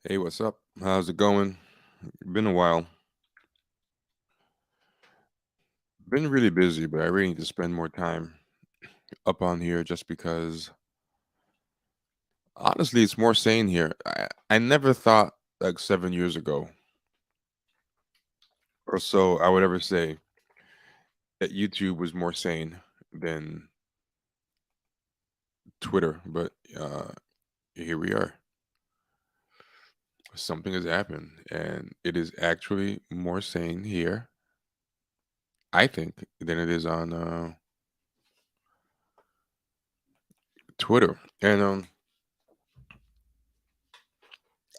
Hey, what's up? How's it going? Been a while. Been really busy, but I really need to spend more time up on here just because honestly, it's more sane here. I never thought like 7 years ago or so I would ever say that YouTube was more sane than Twitter, but here we are. Something has happened, and it is actually more sane here, I think, than it is on Twitter. And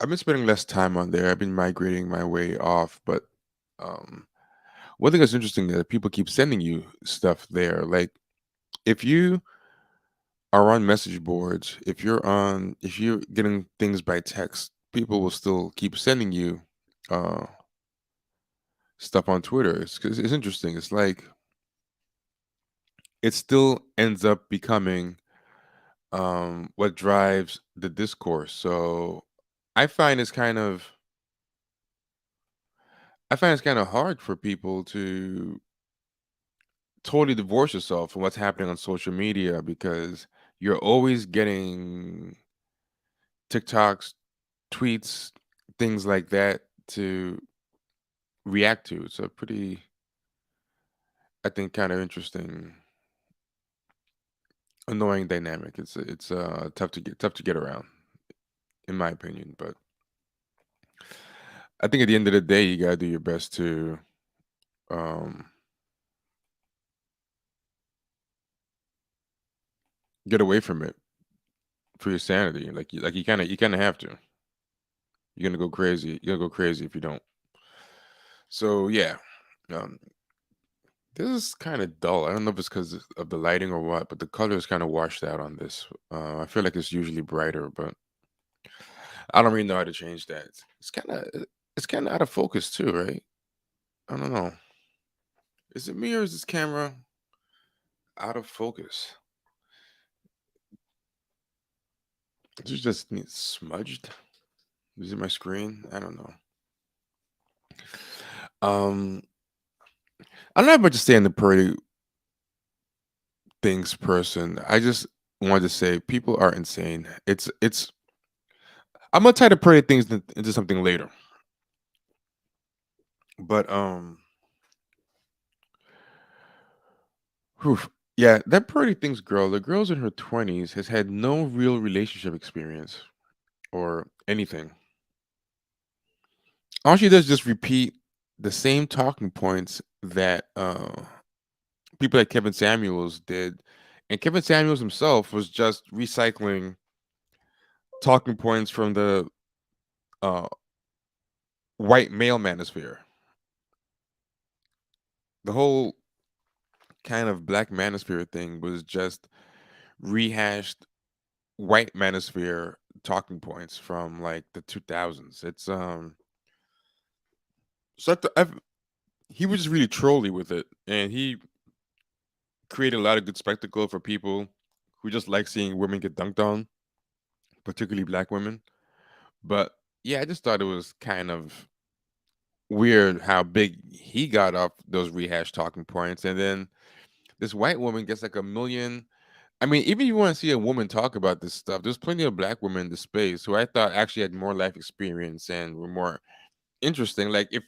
I've been spending less time on there. I've been migrating my way off, but um, one thing that's interesting is that people keep sending you stuff there. Like if you are on message boards, if you're getting things by text, people will still keep sending you uh, stuff on Twitter. It's interesting. It's like it still ends up becoming what drives the discourse. So I find it's kind of I find it's kind of hard for people to totally divorce yourself from what's happening on social media because you're always getting TikToks, tweets, things like that to react to. It's a pretty, I think, kind of interesting, annoying dynamic. It's tough to get around, in my opinion. But I think at the end of the day, you gotta do your best to um, get away from it for your sanity. Like you kind of have to. You're gonna go crazy. You're gonna go crazy if you don't. So yeah, um, this is kind of dull. I don't know if it's because of the lighting or what, but the color is kind of washed out on this. I feel like it's usually brighter, but I don't really know how to change that. It's kind of out of focus too, right? I don't know. Is it me or is this camera out of focus? Does it just need smudged? Is it my screen? I don't know. Um, I'm not much to say in the pretty things person. I just wanted to say people are insane. It's. I'm gonna tie the pretty things into something later, but whew. Yeah, that Pretty Things girl, the girl's in her 20s, has had no real relationship experience or anything. All she does is just repeat the same talking points that people like Kevin Samuels did. And Kevin Samuels himself was just recycling talking points from the uh, white male manosphere. The whole kind of Black Manosphere thing was just rehashed white manosphere talking points from like the 2000s. So he was just really trolly with it, and he created a lot of good spectacle for people who just like seeing women get dunked on, particularly black women. But yeah, I just thought it was kind of weird how big he got off those rehashed talking points, and then this white woman gets like a million. I mean, even if you want to see a woman talk about this stuff, there's plenty of black women in the space who I thought actually had more life experience and were more interesting. Like if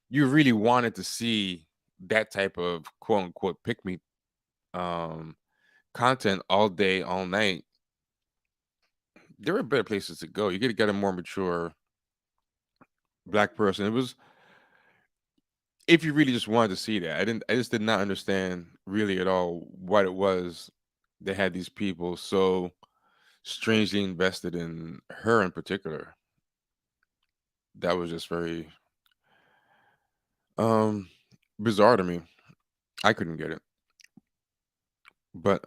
you really wanted to see that type of quote unquote pick me um content all day, all night, there are better places to go. You could get a more mature black person. It was if you really just wanted to see that. I just did not understand really at all what it was that had these people so strangely invested in her in particular. That was just very um bizarre to me. I couldn't get it. But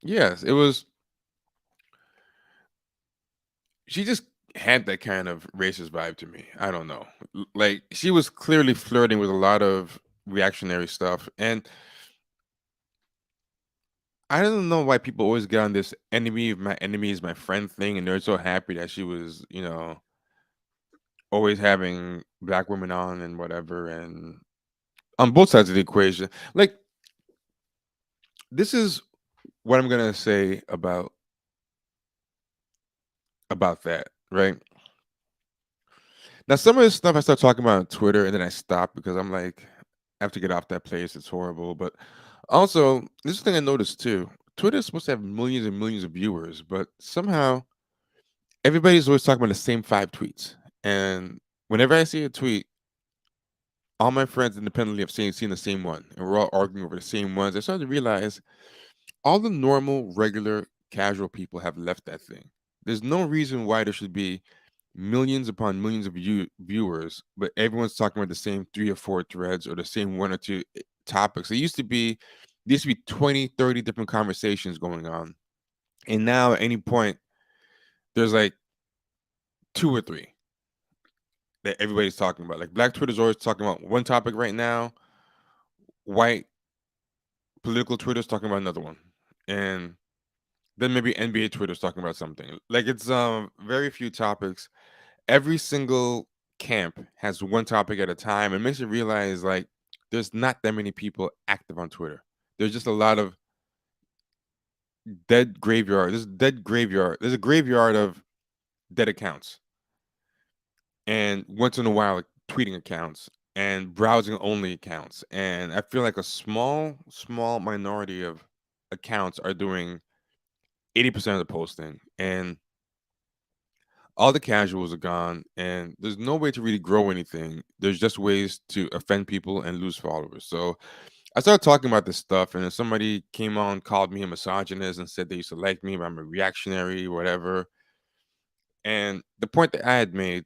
yes, it was she just had that kind of racist vibe to me. I don't know. Like she was clearly flirting with a lot of reactionary stuff, and I don't know why people always get on this enemy of my enemy is my friend thing, and they're so happy that she was, you know, always having black women on and whatever, and on both sides of the equation. Like, this is what I'm gonna say about that, right? Now, some of this stuff I start talking about on Twitter, and then I stop because I'm like, I have to get off that place. It's horrible. But also, this is the thing I noticed too. Twitter is supposed to have millions and millions of viewers, but somehow everybody's always talking about the same 5 tweets. And whenever I see a tweet, all my friends independently have seen the same one, and we're all arguing over the same ones. I started to realize all the normal, regular, casual people have left that thing. There's no reason why there should be millions upon millions of viewers, but everyone's talking about the same 3 or 4 threads or the same 1 or 2 topics. There used to be 20, 30 different conversations going on. And now at any point, there's like 2 or 3 that everybody's talking about. Like Black Twitter's always talking about one topic right now, white political Twitter's talking about another one. And then maybe NBA Twitter's talking about something. Like it's very few topics. Every single camp has one topic at a time. It makes you realize like there's not that many people active on Twitter. There's just a lot of dead graveyard. There's a dead graveyard. There's a graveyard of dead accounts. And once in a while like, tweeting accounts and browsing only accounts. And I feel like a small minority of accounts are doing 80% of the posting. And all the casuals are gone, and there's no way to really grow anything. There's just ways to offend people and lose followers. So I started talking about this stuff, and then somebody came on, called me a misogynist, and said they used to like me, but I'm a reactionary, whatever. And the point that I had made,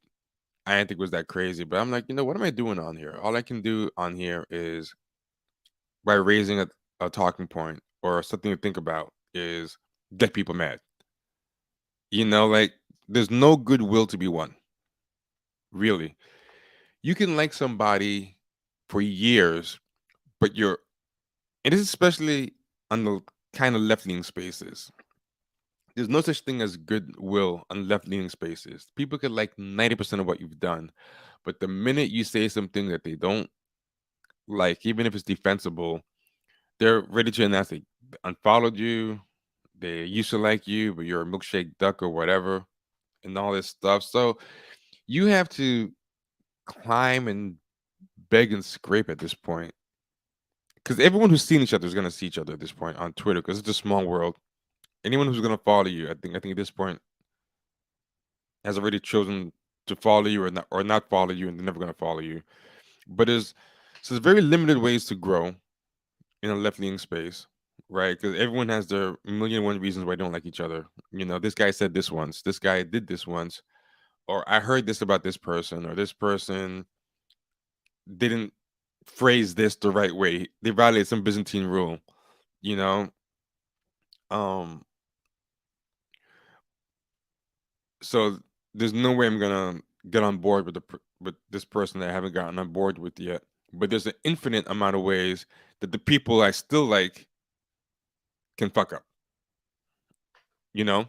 I didn't think was that crazy, but I'm like, what am I doing on here? All I can do on here is by raising a talking point or something to think about is get people mad. Like there's no goodwill to be won, really. You can like somebody for years, but it is especially on the kind of left leaning spaces. There's no such thing as goodwill on left leaning spaces. People could like 90% of what you've done, but the minute you say something that they don't like, even if it's defensible, they're ready to announce they unfollowed you. They used to like you, but you're a milkshake duck or whatever, and all this stuff. So you have to climb and beg and scrape at this point because everyone who's seen each other is going to see each other at this point on Twitter because it's a small world. Anyone who's going to follow you, I think at this point has already chosen to follow you or not follow you, and they're never going to follow you. But there's very limited ways to grow in a left leaning space, right? Because everyone has their million and one reasons why they don't like each other. This guy said this once, this guy did this once, or I heard this about this person, or this person didn't phrase this the right way. They violated some Byzantine rule, you know. Um, so there's no way I'm gonna get on board with this person that I haven't gotten on board with yet. But there's an infinite amount of ways that the people I still like can fuck up. You know,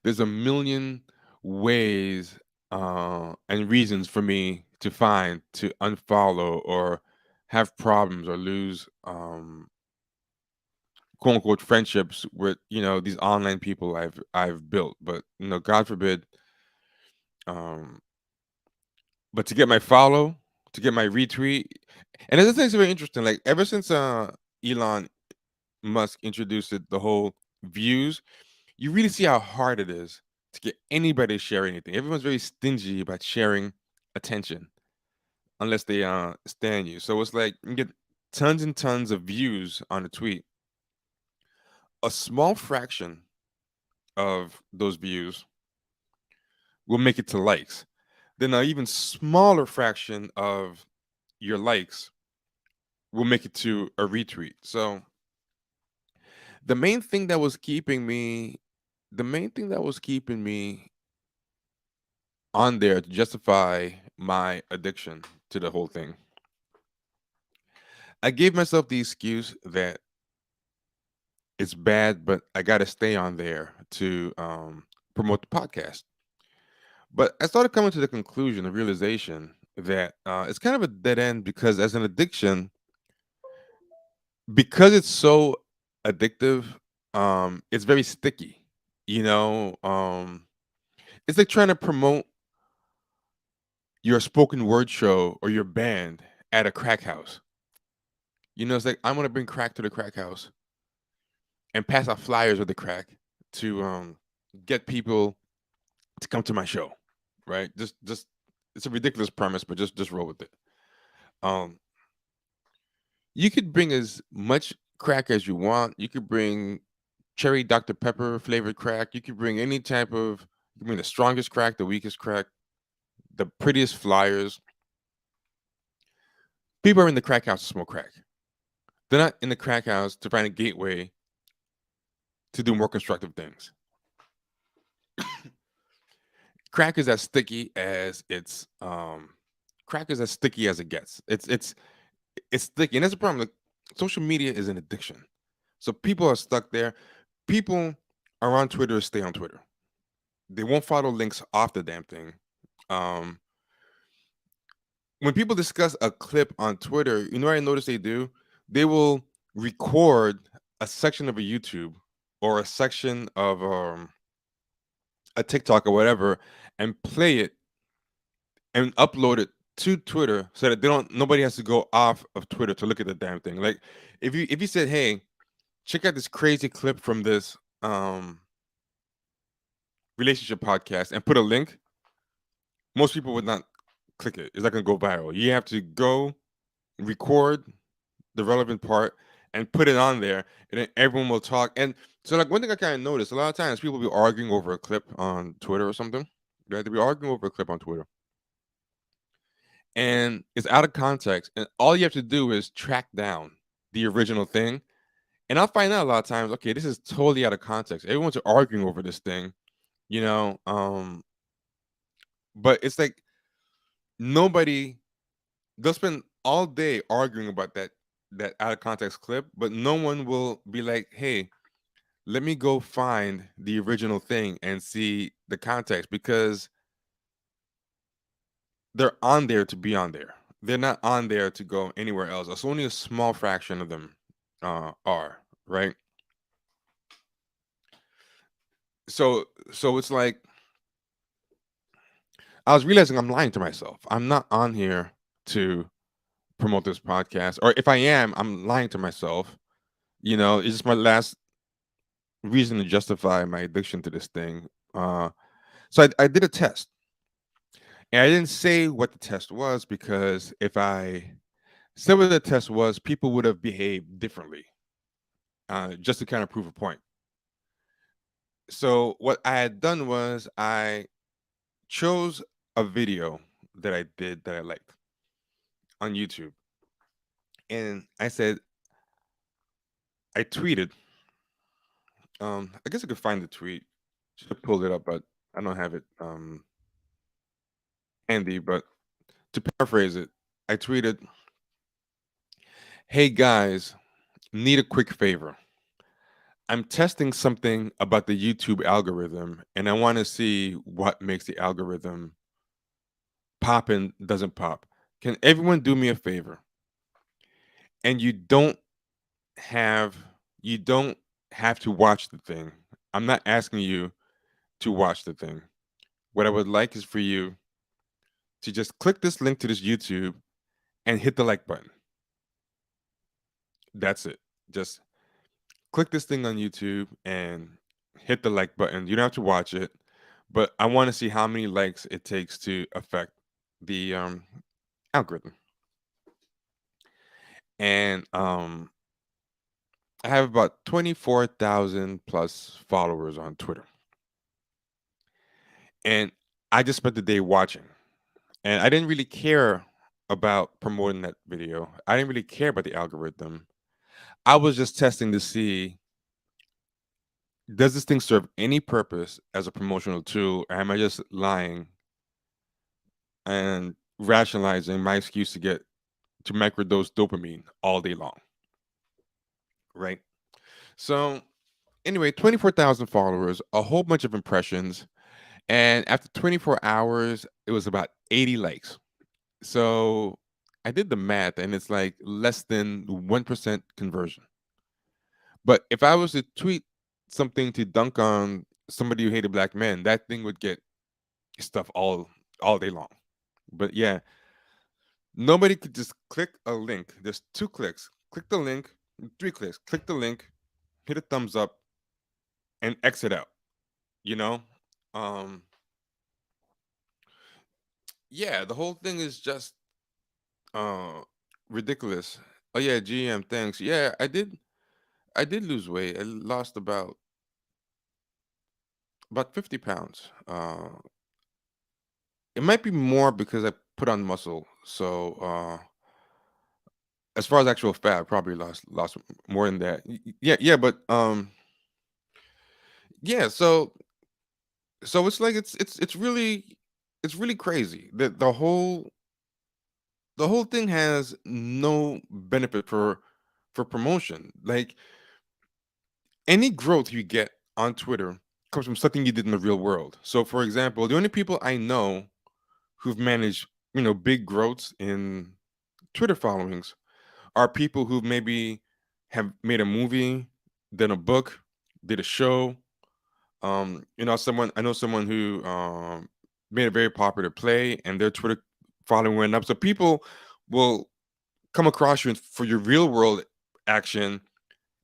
there's a million ways and reasons for me to find to unfollow or have problems or lose quote unquote friendships with these online people I've built. But God forbid, um but to get my follow, to get my retweet. And this thing's very interesting. Like ever since Elon Musk introduced the whole views, you really see how hard it is to get anybody to share anything. Everyone's very stingy about sharing attention unless they stand you. So it's like you get tons and tons of views on a tweet. A small fraction of those views will make it to likes. Then an even smaller fraction of your likes will make it to a retweet. So the main thing that was keeping me, the main thing that was keeping me on there to justify my addiction to the whole thing, I gave myself the excuse that it's bad, but I got to stay on there to promote the podcast. But I started coming to the conclusion, the realization that it's kind of a dead end because as an addiction, because it's so addictive, it's very sticky. You know, it's like trying to promote your spoken word show or your band at a crack house. You know, it's like I'm gonna bring crack to the crack house and pass out flyers with the crack to get people to come to my show, right? Just it's a ridiculous premise, but just roll with it. Um, you could bring as much crack as you want. You could bring cherry Dr. Pepper flavored crack. You could bring any type of. You can bring the strongest crack, the weakest crack, the prettiest flyers. People are in the crack house to smoke crack. They're not in the crack house to find a gateway to do more constructive things. Crack is as sticky as it's crack is as sticky as it gets. It's sticky, and that's the problem. Like, social media is an addiction, so people are stuck there. People are on Twitter to stay on Twitter. They won't follow links off the damn thing. Um, when people discuss a clip on Twitter, you know what I notice they do? They will record a section of a YouTube or a section of a TikTok or whatever, and play it and upload it to Twitter so that they don't nobody has to go off of Twitter to look at the damn thing. Like if you said, "Hey, check out this crazy clip from this relationship podcast," and put a link, most people would not click it. It's not gonna go viral. You have to go record the relevant part and put it on there, and then everyone will talk. And so, like one thing I kind of noticed, a lot of times people will be arguing over a clip on Twitter or something. Right? They'll be arguing over a clip on Twitter, and it's out of context. And all you have to do is track down the original thing, and I'll find out a lot of times. Okay, this is totally out of context. Everyone's arguing over this thing, you know. But it's like nobody they'll spend all day arguing about that out of context clip, but no one will be like, "Hey, let me go find the original thing and see the context," because they're on there to be on there. They're not on there to go anywhere else. It's only a small fraction of them are, right? So it's like I was realizing I'm lying to myself. I'm not on here to promote this podcast, or if I am, I'm lying to myself. You know, it's just my last reason to justify my addiction to this thing. So I did a test, and I didn't say what the test was because if I said what the test was, people would have behaved differently, just to kind of prove a point. So what I had done was I chose a video that I did that I liked on YouTube, and I said I tweeted. I guess I could find the tweet. Should have pulled it up, but I don't have it handy. But to paraphrase it, I tweeted, "Hey guys, need a quick favor. I'm testing something about the YouTube algorithm, and I want to see what makes the algorithm pop and doesn't pop. Can everyone do me a favor? And have you don't have to watch the thing. I'm not asking you to watch the thing. What I would like is for you to just click this link to this YouTube and hit the like button. That's it. Just click this thing on YouTube and hit the like button. You don't have to watch it, but I want to see how many likes it takes to affect the algorithm." And I have about 24,000 plus followers on Twitter, and I just spent the day watching, and I didn't really care about promoting that video. I didn't really care about the algorithm. I was just testing to see, does this thing serve any purpose as a promotional tool, or am I just lying and rationalizing my excuse to microdose dopamine all day long, right? So anyway, 24,000 followers, a whole bunch of impressions, And after 24 hours, it was about 80 likes. So I did the math, and it's like less than 1% conversion. But if I was to tweet something to dunk on somebody who hated black men, that thing would get stuff all day long. But yeah, nobody could just click a link. There's 2 clicks. Click the link, 3 clicks. Click the link, hit a thumbs up, and exit out. You know, um, yeah, the whole thing is just uh ridiculous. Oh yeah, GM, thanks. Yeah, I did lose weight. I lost about 50 pounds. It might be more because I put on muscle. So as far as actual fat, I probably lost more than that. Yeah, yeah, but yeah, so it's like it's really crazy that the whole thing has no benefit for promotion. Like any growth you get on Twitter comes from something you did in the real world. So for example, the only people I know who've managed, big growths in Twitter followings are people who maybe have made a movie, done a book, did a show. Someone I know someone who made a very popular play, and their Twitter following went up. So people will come across you for your real world action,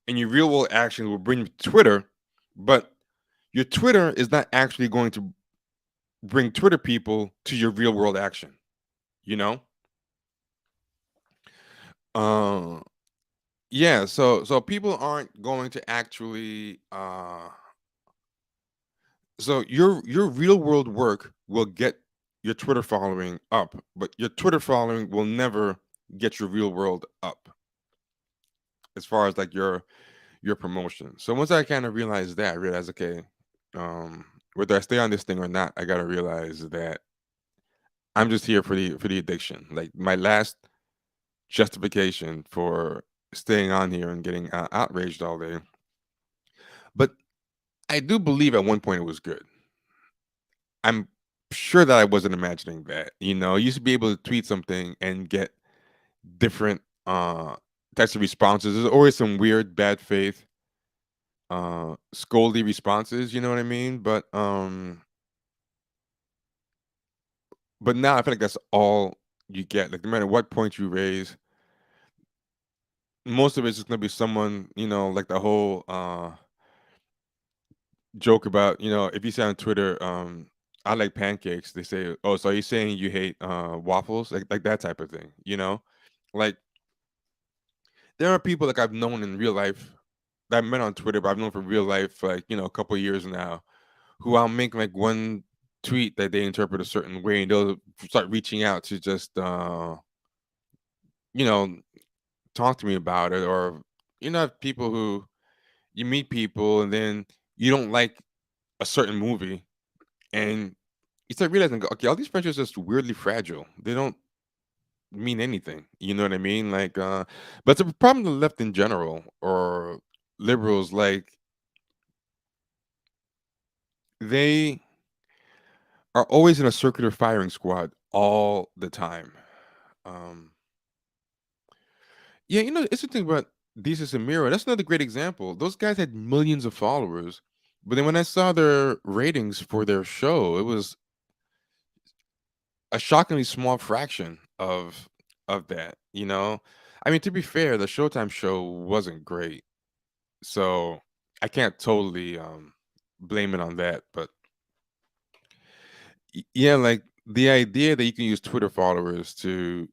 and your real world action will bring you to Twitter, but your Twitter is not actually going to bring Twitter people to your real world action. You know? Uh, yeah. So people aren't going to actually. So your real world work will get your Twitter following up, but your Twitter following will never get your real world up as far as like your promotion. So once I kind of realized that, I realized okay, whether I stay on this thing or not, I gotta realize that I'm just here for the addiction. Like my last justification for staying on here and getting outraged all day. But I do believe at one point it was good. I'm sure that I wasn't imagining that. You used to be able to tweet something and get different types of responses. There's always some weird bad faith scoldy responses, you know what I mean? But now I feel like that's all you get. Like no matter what point you raise, most of it's just gonna be someone, like the whole joke about, if you say on Twitter, I like pancakes, they say, oh, so are you saying you hate waffles? Like that type of thing, you know? Like there are people like I've known in real life that I've met on Twitter, but I've known for real life for like, a couple of years now, who I'll make like one tweet that they interpret a certain way, and they'll start reaching out to just you know, talk to me about it. Or people who you meet people and then you don't like a certain movie, and you start realizing, okay, all these friendships are just weirdly fragile. They don't mean anything. You know what I mean? Like, but it's a problem with the left in general or liberals. Like, they are always in a circular firing squad all the time. Um, yeah, it's the thing about Desus and Mero. That's another great example. Those guys had millions of followers, but then when I saw their ratings for their show, it was a shockingly small fraction of that. I mean, to be fair, the Showtime show wasn't great, so I can't totally blame it on that. But yeah, like the idea that you can use Twitter followers to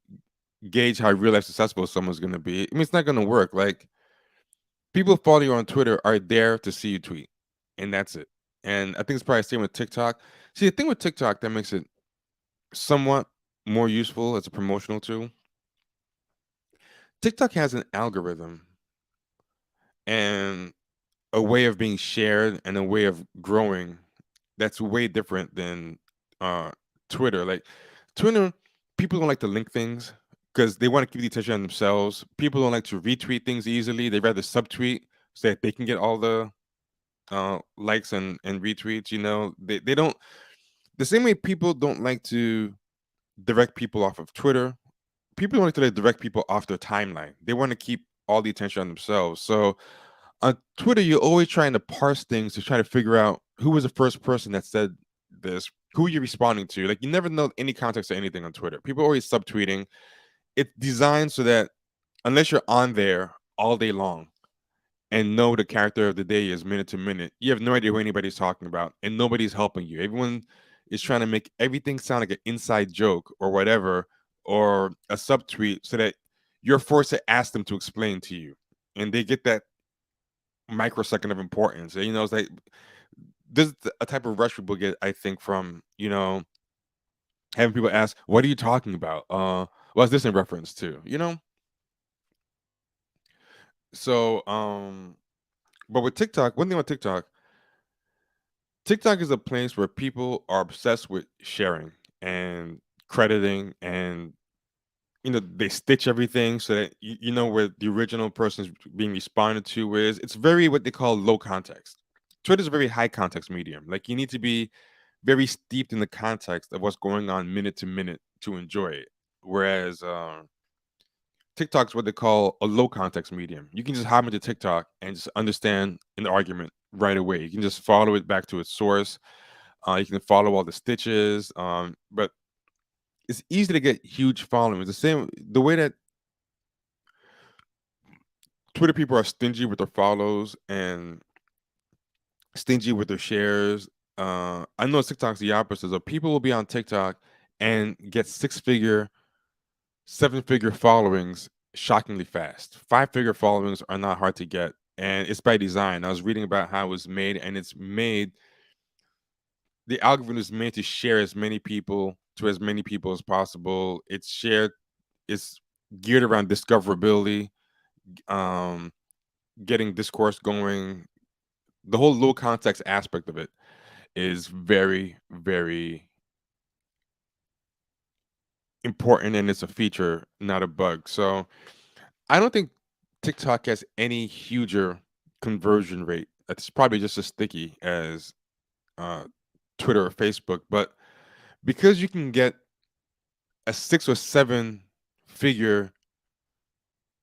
gauge how real life successful someone's going to be, I mean, it's not going to work. Like people who follow you on Twitter are there to see you tweet, and that's it. And I think it's probably the same with TikTok. See, the thing with TikTok that makes it somewhat more useful as a promotional tool, TikTok has an algorithm and a way of being shared and a way of growing that's way different than uh Twitter. Like Twitter, people don't like to link things because they want to keep the attention on themselves. People don't like to retweet things easily. They rather subtweet so that they can get all the likes and retweets. They don't. The same way people don't like to direct people off of Twitter, people don't like to like, direct people off their timeline. They want to keep all the attention on themselves. So on Twitter, you're always trying to parse things to try to figure out who was the first person that said this, who you're responding to. Like you never know any context or anything on Twitter. People are always subtweeting. It's designed so that unless you're on there all day long and know the character of the day is minute to minute, you have no idea who anybody's talking about, and nobody's helping you. Everyone is trying to make everything sound like an inside joke or whatever, or a subtweet, so that you're forced to ask them to explain to you, and they get that microsecond of importance. You know, it's like this is a type of rush people get, I think, from having people ask, "What are you talking about? What's this in reference to?" You know. So, but with TikTok, one thing with TikTok, TikTok is a place where people are obsessed with sharing and crediting, and they stitch everything so that you know where the original person is being responded to is. It's very what they call low context. Twitter is a very high context medium. Like you need to be very steeped in the context of what's going on minute to minute to enjoy it. Whereas TikTok's what they call a low context medium. You can just hop into TikTok and just understand an argument right away. You can just follow it back to its source. You can follow all the stitches. But it's easy to get huge followings. The way that Twitter people are stingy with their follows and stingy with their shares. I know TikTok's the opposite. So people will be on TikTok and get six-figure, seven-figure followings shockingly fast. Five-figure followings are not hard to get, and it's by design. I was reading about how it was made, and it's made. The algorithm is made to share as many people to as many people as possible. It's shared. It's geared around discoverability, um, getting discourse going. The whole low context aspect of it is very, very important, and it's a feature, not a bug. So I don't think TikTok has any huger conversion rate. It's probably just as sticky as uh, Twitter or Facebook, but because you can get a 6 or 7 figure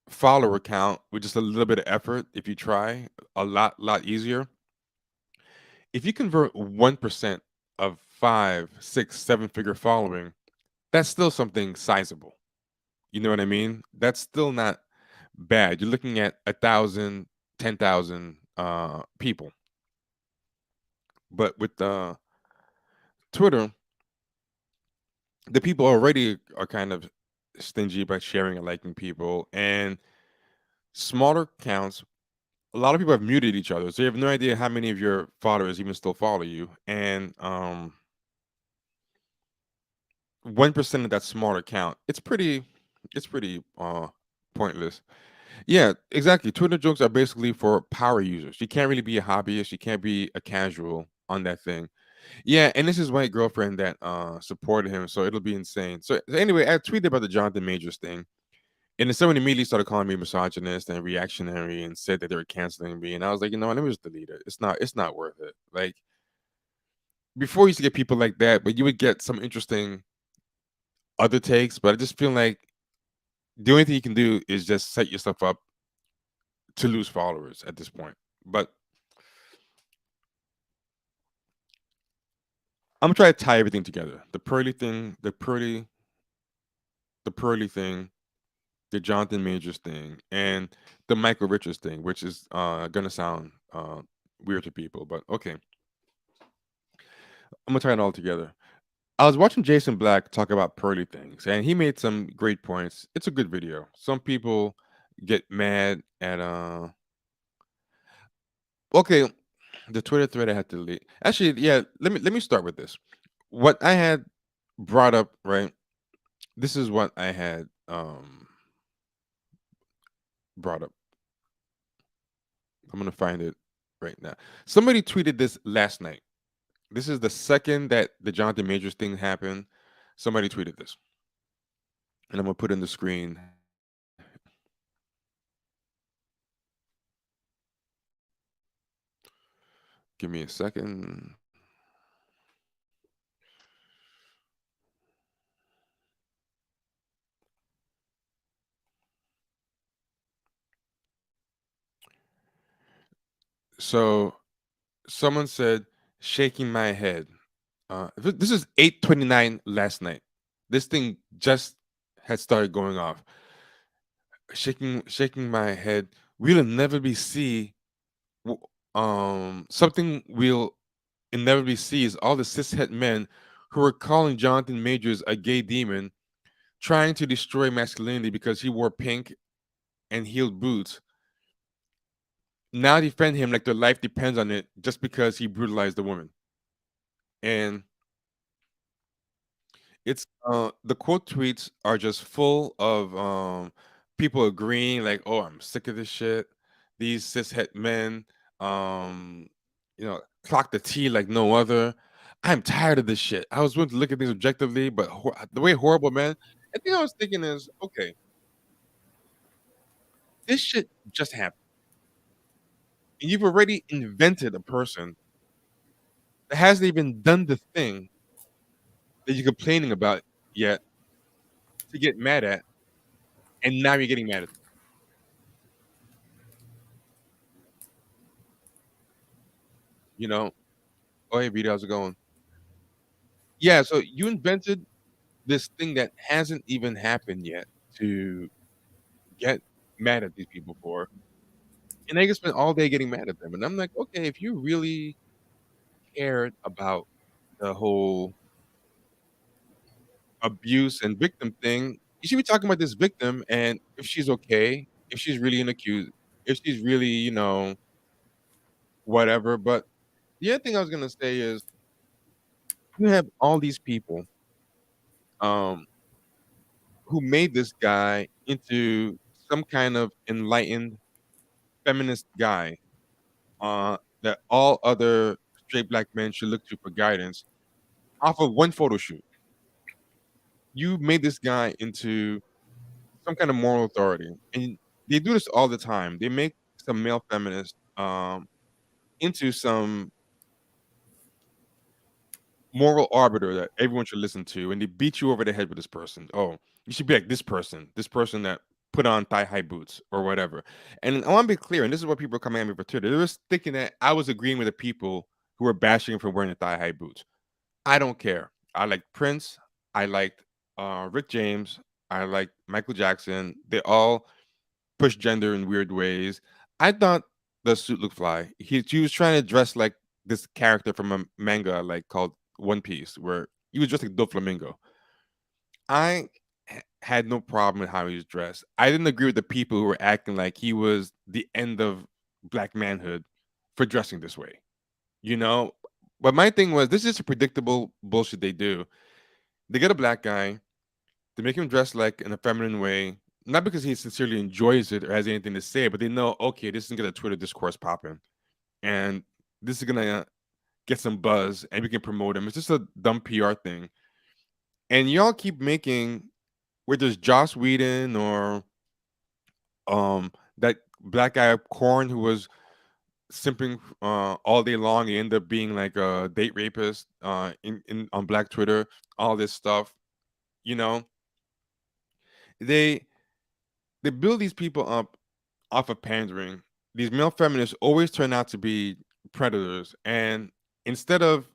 follower count with just a little bit of effort, if you try, a lot easier. If you convert 1% of 5, 6, 7 figure following, that's still something sizable. You know what I mean? That's still not bad. You're looking at 1,000, 10,000 people. But with Twitter, the people already are kind of stingy about sharing and liking people. And smaller counts, a lot of people have muted each other. So you have no idea how many of your followers even still follow you. And 1% of that smaller count, it's pretty pointless. Yeah, exactly. Twitter jokes are basically for power users. You can't really be a hobbyist. You can't be a casual on that thing. Yeah, and this is white girlfriend that supported him, so it'll be insane. So anyway, I tweeted about the Jonathan Majors thing, and then someone immediately started calling me misogynist and reactionary and said that they were canceling me. And I was like, let me just delete it. It's not worth it. Like before you used to get people like that, but you would get some interesting other takes, but I just feel like the only thing you can do is just set yourself up to lose followers at this point. But I'm gonna try to tie everything together. The pearly thing, the Jonathan Majors thing, and the Michael Richards thing, which is gonna sound weird to people, but okay. I'm gonna tie it all together. I was watching Jason Black talk about pearly things, and he made some great points. It's a good video. Some people get mad at okay, the Twitter thread I had to delete. Actually, yeah, let me start with this. What I had brought up, right? This is what I had brought up. I'm gonna find it right now. Somebody tweeted this last night. This is the second that the Jonathan Majors thing happened. Somebody tweeted this, and I'm gonna put in the screen. Give me a second. So someone said, shaking my head. This is 8:29 last night. This thing just had started going off. Shaking my head. We'll inevitably see. Something we'll inevitably see is all the cishet men who are calling Jonathan Majors a gay demon, trying to destroy masculinity because he wore pink and heeled boots. Now defend him like their life depends on it just because he brutalized a woman. And it's the quote tweets are just full of people agreeing like, "Oh, I'm sick of this shit. These cishet men, um, clock the T like no other. I'm tired of this shit. I was willing to look at things objectively, but the way horrible, man. I think I was thinking is, okay, this shit just happened, and you've already invented a person that hasn't even done the thing that you're complaining about yet to get mad at, and now you're getting mad at them. You know, oh hey, Vito, how's it going? Yeah, so you invented this thing that hasn't even happened yet to get mad at these people for, and they can spend all day getting mad at them. And I'm like, okay, if you really cared about the whole abuse and victim thing, you should be talking about this victim and if she's okay, if she's really an accused, if she's really, whatever. But the other thing I was gonna say is you have all these people um who made this guy into some kind of enlightened feminist guy that all other straight black men should look to for guidance off of one photo shoot. You made this guy into some kind of moral authority, and they do this all the time. They make some male feminists into some moral arbiter that everyone should listen to, and they beat you over the head with this person. Oh, you should be like this person that put on thigh high boots or whatever. And I want to be clear, and this is what people are coming at me for Twitter. They were thinking that I was agreeing with the people who were bashing him for wearing the thigh high boots. I don't care. I liked Prince. I liked Rick James. I liked Michael Jackson. They all push gender in weird ways. I thought the suit looked fly. He was trying to dress like this character from a manga like called One Piece, where he was dressed like Doflamingo. I had no problem with how he was dressed. I didn't agree with the people who were acting like he was the end of black manhood for dressing this way. You know, but my thing was this is a predictable bullshit they do. They get a black guy, they make him dress like in a feminine way, not because he sincerely enjoys it or has anything to say, but they know, okay, this is gonna get a Twitter discourse popping, and this is gonna get some buzz, and we can promote him. It's just a dumb PR thing, and y'all keep making whether it's Joss Whedon or that black guy Corn who was simping all day long. He ended up being like a date rapist in on Black Twitter. All this stuff, you know, they they build these people up off of pandering. These male feminists always turn out to be predators, and instead of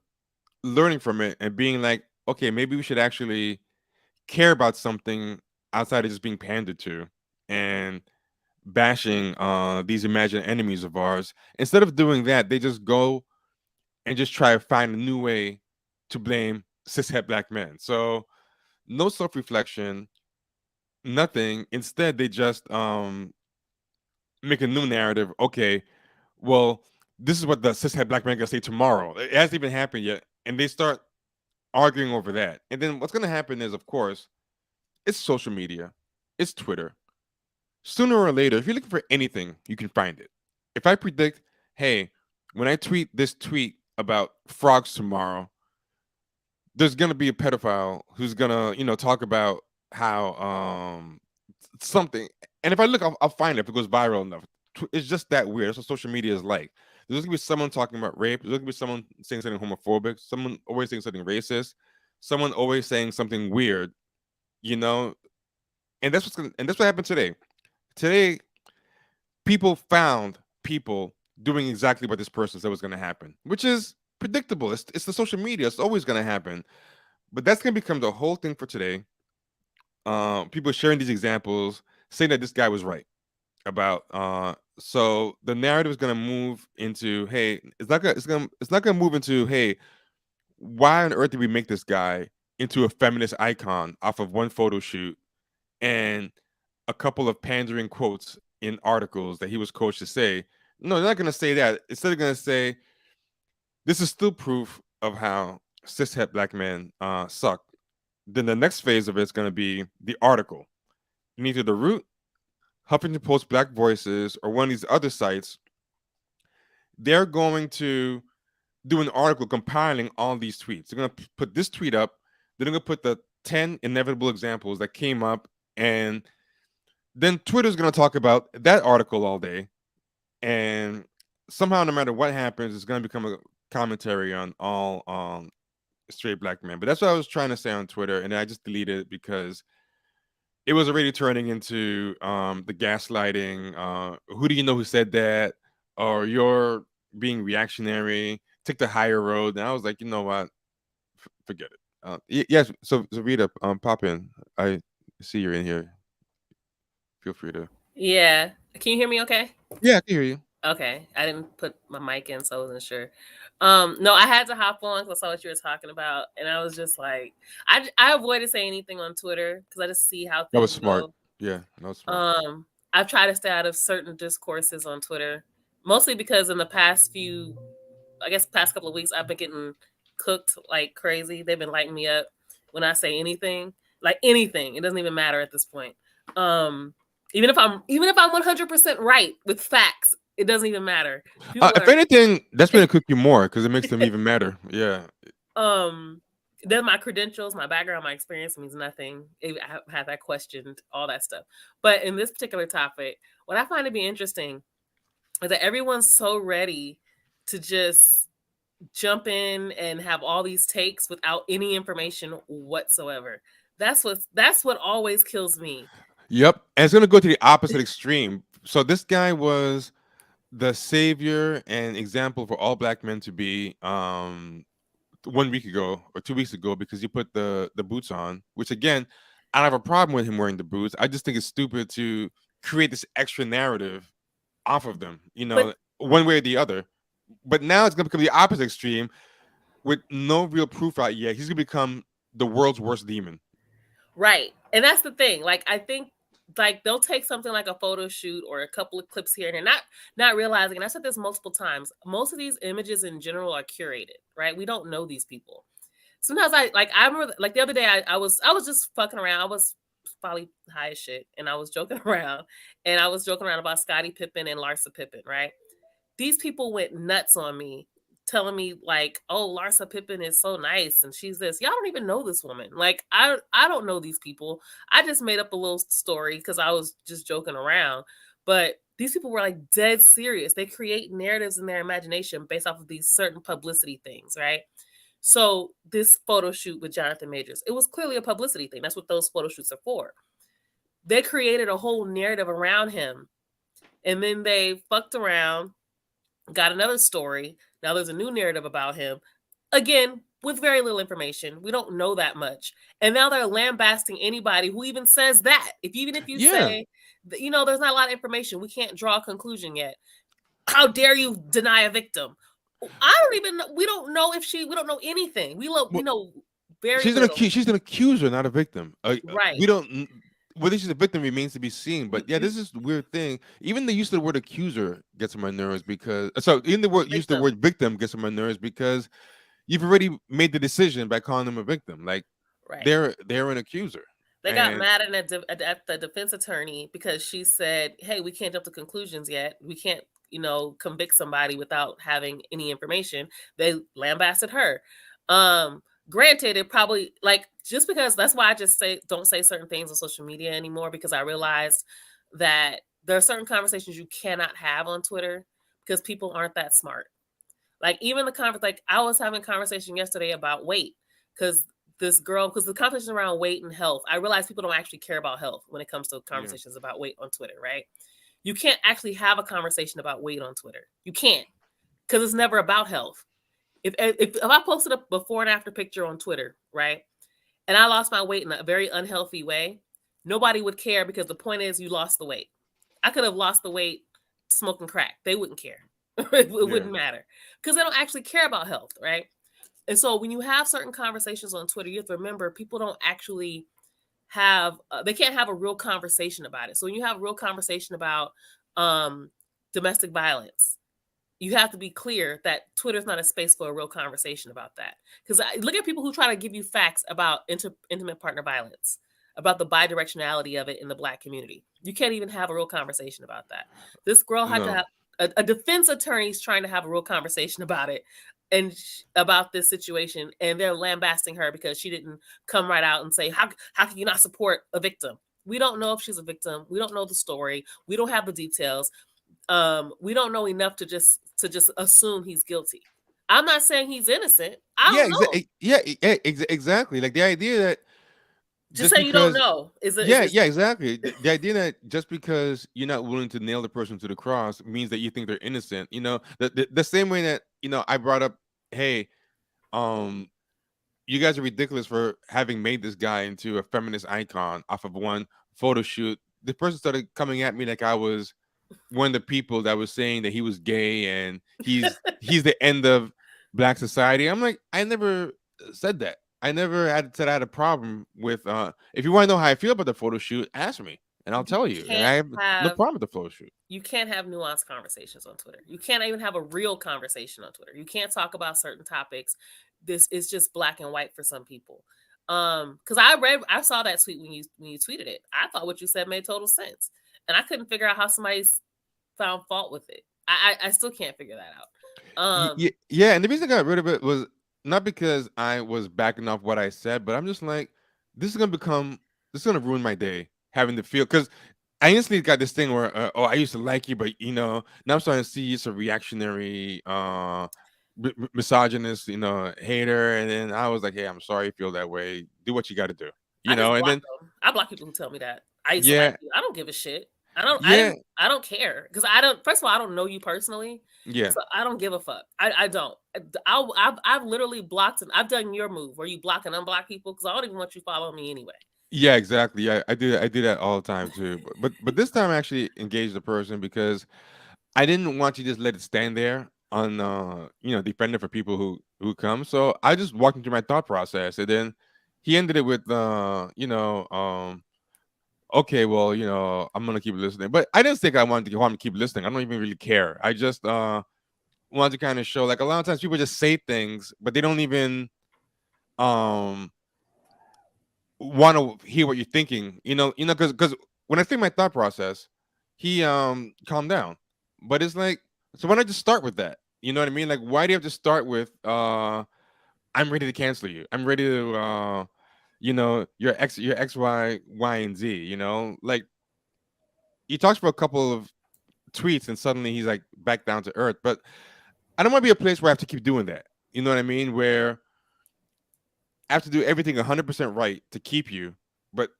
learning from it and being like, okay, maybe we should actually care about something outside of just being pandered to and bashing these imagined enemies of ours. Instead of doing that, they just go and just try to find a new way to blame cishet black men. So no self-reflection, nothing. Instead, they just make a new narrative. Okay, well, this is what the cishet black man gonna say tomorrow. It hasn't even happened yet, and they start arguing over that. And then what's gonna happen is, of course, it's social media, it's Twitter. Sooner or later, if you're looking for anything, you can find it. If I predict, hey, when I tweet this tweet about frogs tomorrow, there's gonna be a pedophile who's gonna, talk about how something. And if I look, I'll find it if it goes viral enough. It's just that weird. That's what social media is like. There's gonna be someone talking about rape. There's gonna be someone saying something homophobic. Someone always saying something racist. Someone always saying something weird. You know, and that's what happened today. Today, people found people doing exactly what this person said was going to happen, which is predictable. It's the social media. It's always going to happen. But that's going to become the whole thing for today. People sharing these examples, saying that this guy was right about. So the narrative is going to move into, hey, it's not gonna move into, hey, why on earth did we make this guy into a feminist icon off of one photo shoot and a couple of pandering quotes in articles that he was coached to say? No, they're not going to say that. Instead, they're going to say this is still proof of how cishet black men suck. Then the next phase of it is going to be the article. Neither the Root, Huffington Post, Black Voices, or one of these other sites, they're going to do an article compiling all these tweets. They're going to put this tweet up. Then they're going to put the 10 inevitable examples that came up. And then Twitter's going to talk about that article all day. And somehow, no matter what happens, it's going to become a commentary on all straight black men. But that's what I was trying to say on Twitter. And I just deleted it because it was already turning into the gaslighting. Who do you know who said that? Or you're being reactionary. Take the higher road. And I was like, you know what? Forget it. Yes. So Rita, pop in. I see you're in here. Feel free to. Yeah. Can you hear me okay? Yeah, I can hear you. Okay. I didn't put my mic in, so I wasn't sure. No, I had to hop on because I saw what you were talking about. And I was just like, I avoided saying anything on Twitter because I just see how That was things smart. go. Yeah, that was smart. I've tried to stay out of certain discourses on Twitter, mostly because in the past past couple of weeks, I've been getting cooked like crazy. They've been lighting me up when I say anything, like anything. It doesn't even matter at this point. Um, even if I'm 100% right with facts, it doesn't even matter. People If are anything, that's going to cook you more because it makes them even madder. Yeah. um then my credentials, my background, my experience means nothing. I have that questioned, all that stuff. But in this particular topic, what I find to be interesting is that everyone's so ready to just jump in and have all these takes without any information whatsoever. That's what always kills me. Yep. And it's going to go to the opposite extreme. So this guy was the savior and example for all black men to be 1 week ago or 2 weeks ago because he put the boots on, which again, I don't have a problem with him wearing the boots. I just think it's stupid to create this extra narrative off of them, But one way or the other. But now it's going to become the opposite extreme with no real proof out yet. He's going to become the world's worst demon. right. And that's the thing. Like I think like they'll take something like a photo shoot or a couple of clips here and there, not realizing, and I said this multiple times, most of these images in general are curated, right? We don't know these people. Sometimes I remember like the other day I was just fucking around. I was probably high as shit and I was joking around, and I was joking around about Scottie Pippen and Larsa Pippen, right? These people went nuts on me, telling me like, "Oh, Larsa Pippen is so nice and she's this." Y'all don't even know this woman. Like I don't know these people. I just made up a little story because I was just joking around. But these people were like dead serious. They create narratives in their imagination based off of these certain publicity things, right? So this photo shoot with Jonathan Majors, it was clearly a publicity thing. That's what those photo shoots are for. They created a whole narrative around him, and then they fucked around, got another story. Now there's a new narrative about him. Again, with very little information. We don't know that much. And now they're lambasting anybody who even says that. Even if you Yeah. say, there's not a lot of information, we can't draw a conclusion yet. How dare you deny a victim? I don't even know. We don't know we don't know anything. We Well, know very little. she's an accuser, not a victim. Right. We don't whether she's a victim remains to be seen. But yeah, You this is the weird thing. Even the use of the word accuser gets on my nerves because even the word use the victim. word victim gets on my nerves because you've already made the decision by calling them a victim. Like Right. they're an accuser. They got And mad at the defense attorney because she said, "Hey, we can't jump to conclusions yet. We can't, convict somebody without having any information." They lambasted her. Granted, it probably like just because that's why I just say don't say certain things on social media anymore because I realized that there are certain conversations you cannot have on Twitter because people aren't that smart. Like even like I was having a conversation yesterday about weight because because the conversation around weight and health, I realize people don't actually care about health when it comes to yeah, conversations about weight on Twitter, right? You can't actually have a conversation about weight on Twitter. You can't, because it's never about health. If I posted a before and after picture on Twitter, right, and I lost my weight in a very unhealthy way, nobody would care because the point is you lost the weight. I could have lost the weight smoking crack. They wouldn't care. It Yeah. wouldn't matter because they don't actually care about health, right? And so when you have certain conversations on Twitter, you have to remember people don't actually have they can't have a real conversation about it. So when you have a real conversation about um domestic violence, you have to be clear that Twitter's not a space for a real conversation about that. Because look at people who try to give you facts about intimate partner violence, about the bidirectionality of it in the Black community. You can't even have a real conversation about that. This girl had to No. have a defense attorney's trying to have a real conversation about it and about this situation, and they're lambasting her because she didn't come right out and say, how can you not support a victim? We don't know if she's a victim. We don't know the story. We don't have the details. We don't know enough to just assume he's guilty. I'm not saying he's innocent. I Yeah, don't know. exactly. Like the idea that Just just say you don't because, know. yeah, yeah, exactly. The idea that just because you're not willing to nail the person to the cross means that you think they're innocent. The same way that I brought up, hey, um, you guys are ridiculous for having made this guy into a feminist icon off of one photo shoot. The person started coming at me like I was one of the people that was saying that he was gay and he's the end of Black society. I'm like, I never said that. I never had said I had a problem with. If you want to know how I feel about the photo shoot, ask me and I'll you tell you. And I can't have no have problem with the photo shoot. you can't have nuanced conversations on Twitter. You can't even have a real conversation on Twitter. You can't talk about certain topics. This is just black and white for some people. Because I saw that tweet when you tweeted it. I thought what you said made total sense, and I couldn't figure out how somebody's found fault with it. I still can't figure that out. Yeah, and the reason I got rid of it was not because I was backing off what I said, but I'm just like, this is gonna ruin my day having to feel because I instantly got this thing where, oh, I used to like you, but now I'm starting to see it's a reactionary, misogynist, hater, and then I was like, hey, I'm sorry you feel that way. Do what you got to do, I just and block then them. I block people who tell me that. I used to like yeah, you. I don't give a shit. I don't. I yeah, didn't. I don't care because I don't. First of all, I don't know you personally, yeah. so I don't give a fuck. I don't. I've literally blocked and I've done your move where you block and unblock people because I don't even want you following me anyway. Yeah, exactly. Yeah, I do that all the time too. But this time I actually engaged the person because I didn't want you to just let it stand there on defender for people who come. So I just walked into my thought process, and then he ended it with okay, well, I'm gonna keep listening. But I didn't think I wanted to want him to keep listening. I don't even really care. I just wanted to kind of show, like, a lot of times people just say things, but they don't even um want to hear what you're thinking. Because when I think my thought process, he calmed down. But it's like, so why not just start with that? You know what I mean? Like, why do you have to start with I'm ready to cancel you. I'm ready to your X, Y, and Z, Like, he talks for a couple of tweets and suddenly he's like back down to earth. But I don't want to be a place where I have to keep doing that. You know what I mean? Where I have to do everything 100% right to keep you, but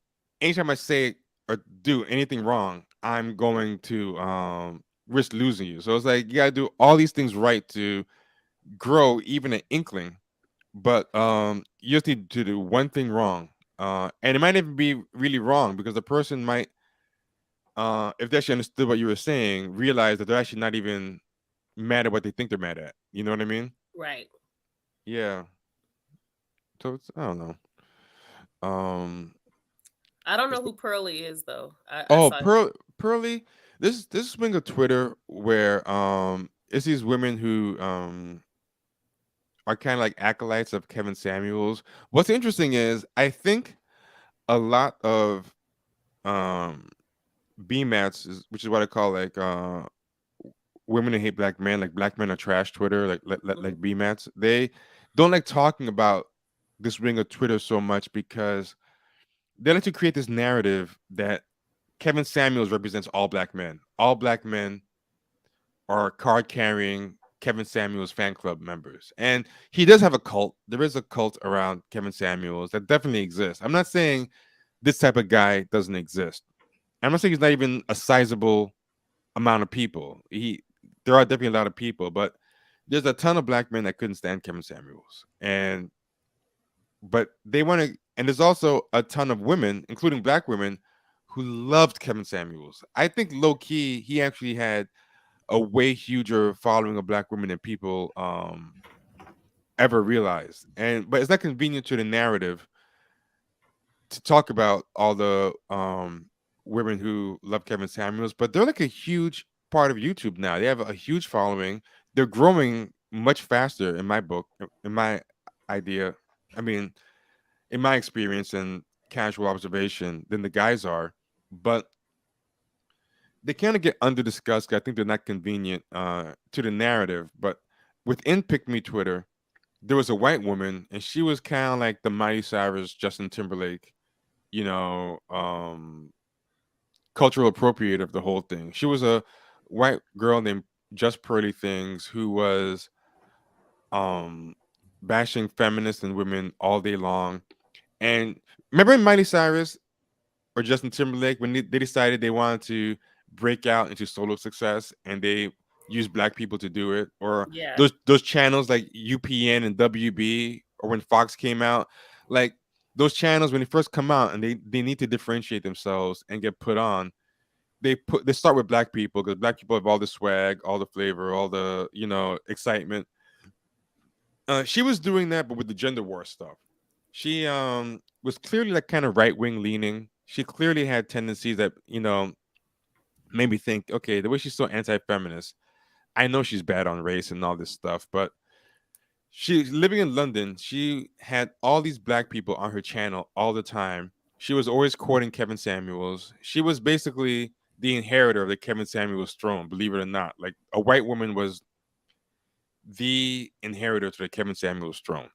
anytime I say or do anything wrong, I'm going to risk losing you. So it's like you gotta do all these things right to grow even an inkling. But you just need to do one thing wrong. And it might even be really wrong because the person might, if they actually understood what you were saying, realize that they're actually not even mad at what they think they're mad at. You know what I mean? Right. Yeah. So I don't know. Um, I don't know who Pearly is though. I Oh, saw. Pearly. This swing of Twitter where it's these women who are kind of like acolytes of Kevin Samuels. What's interesting is I think a lot of um BMATs, which is what I call like women who hate black men, like black men are trash Twitter, Mhm. like BMATs. They don't like talking about this ring of Twitter so much because they like to create this narrative that Kevin Samuels represents all black men. All black men are card carrying Kevin Samuels fan club members. And he does have a cult. There is a cult around Kevin Samuels that definitely exists. I'm not saying this type of guy doesn't exist. I'm not saying he's not even a sizable amount of people. There are definitely a lot of people, but there's a ton of black men that couldn't stand Kevin Samuels, and but they want to. And there's also a ton of women, including black women, who loved Kevin Samuels. I think low key, he actually had a way huger following of black women than people ever realized. And but it's not convenient to the narrative to talk about all the women who love Kevin Samuels, but they're like a huge part of YouTube now. They have a huge following. They're growing much faster in my book, in my idea. I mean, in my experience and casual observation than the guys are, but they kind of get under discussed. I think they're not convenient to the narrative. But within Pick Me Twitter, there was a white woman, and she was kind of like the Miley Cyrus, Justin Timberlake, you know, cultural appropriator of the whole thing. She was a white girl named Just Pearly Things who was um bashing feminists and women all day long. And remember Miley Cyrus or Justin Timberlake when they decided they wanted to break out into solo success and they used black people to do it, or Yeah. those channels like UPN and WB, or when Fox came out, like those channels when they first come out and they need to differentiate themselves and get put on. They start with black people because black people have all the swag, all the flavor, all the excitement. She was doing that, but with the gender war stuff. She was clearly like kind of right wing leaning. She clearly had tendencies that made me think, okay, the way she's so anti feminist, I know she's bad on race and all this stuff, but she's living in London. She had all these black people on her channel all the time. She was always quoting Kevin Samuels. She was basically the inheritor of the Kevin Samuels throne, believe it or not. Like a white woman was the inheritor to the Kevin Samuels throne.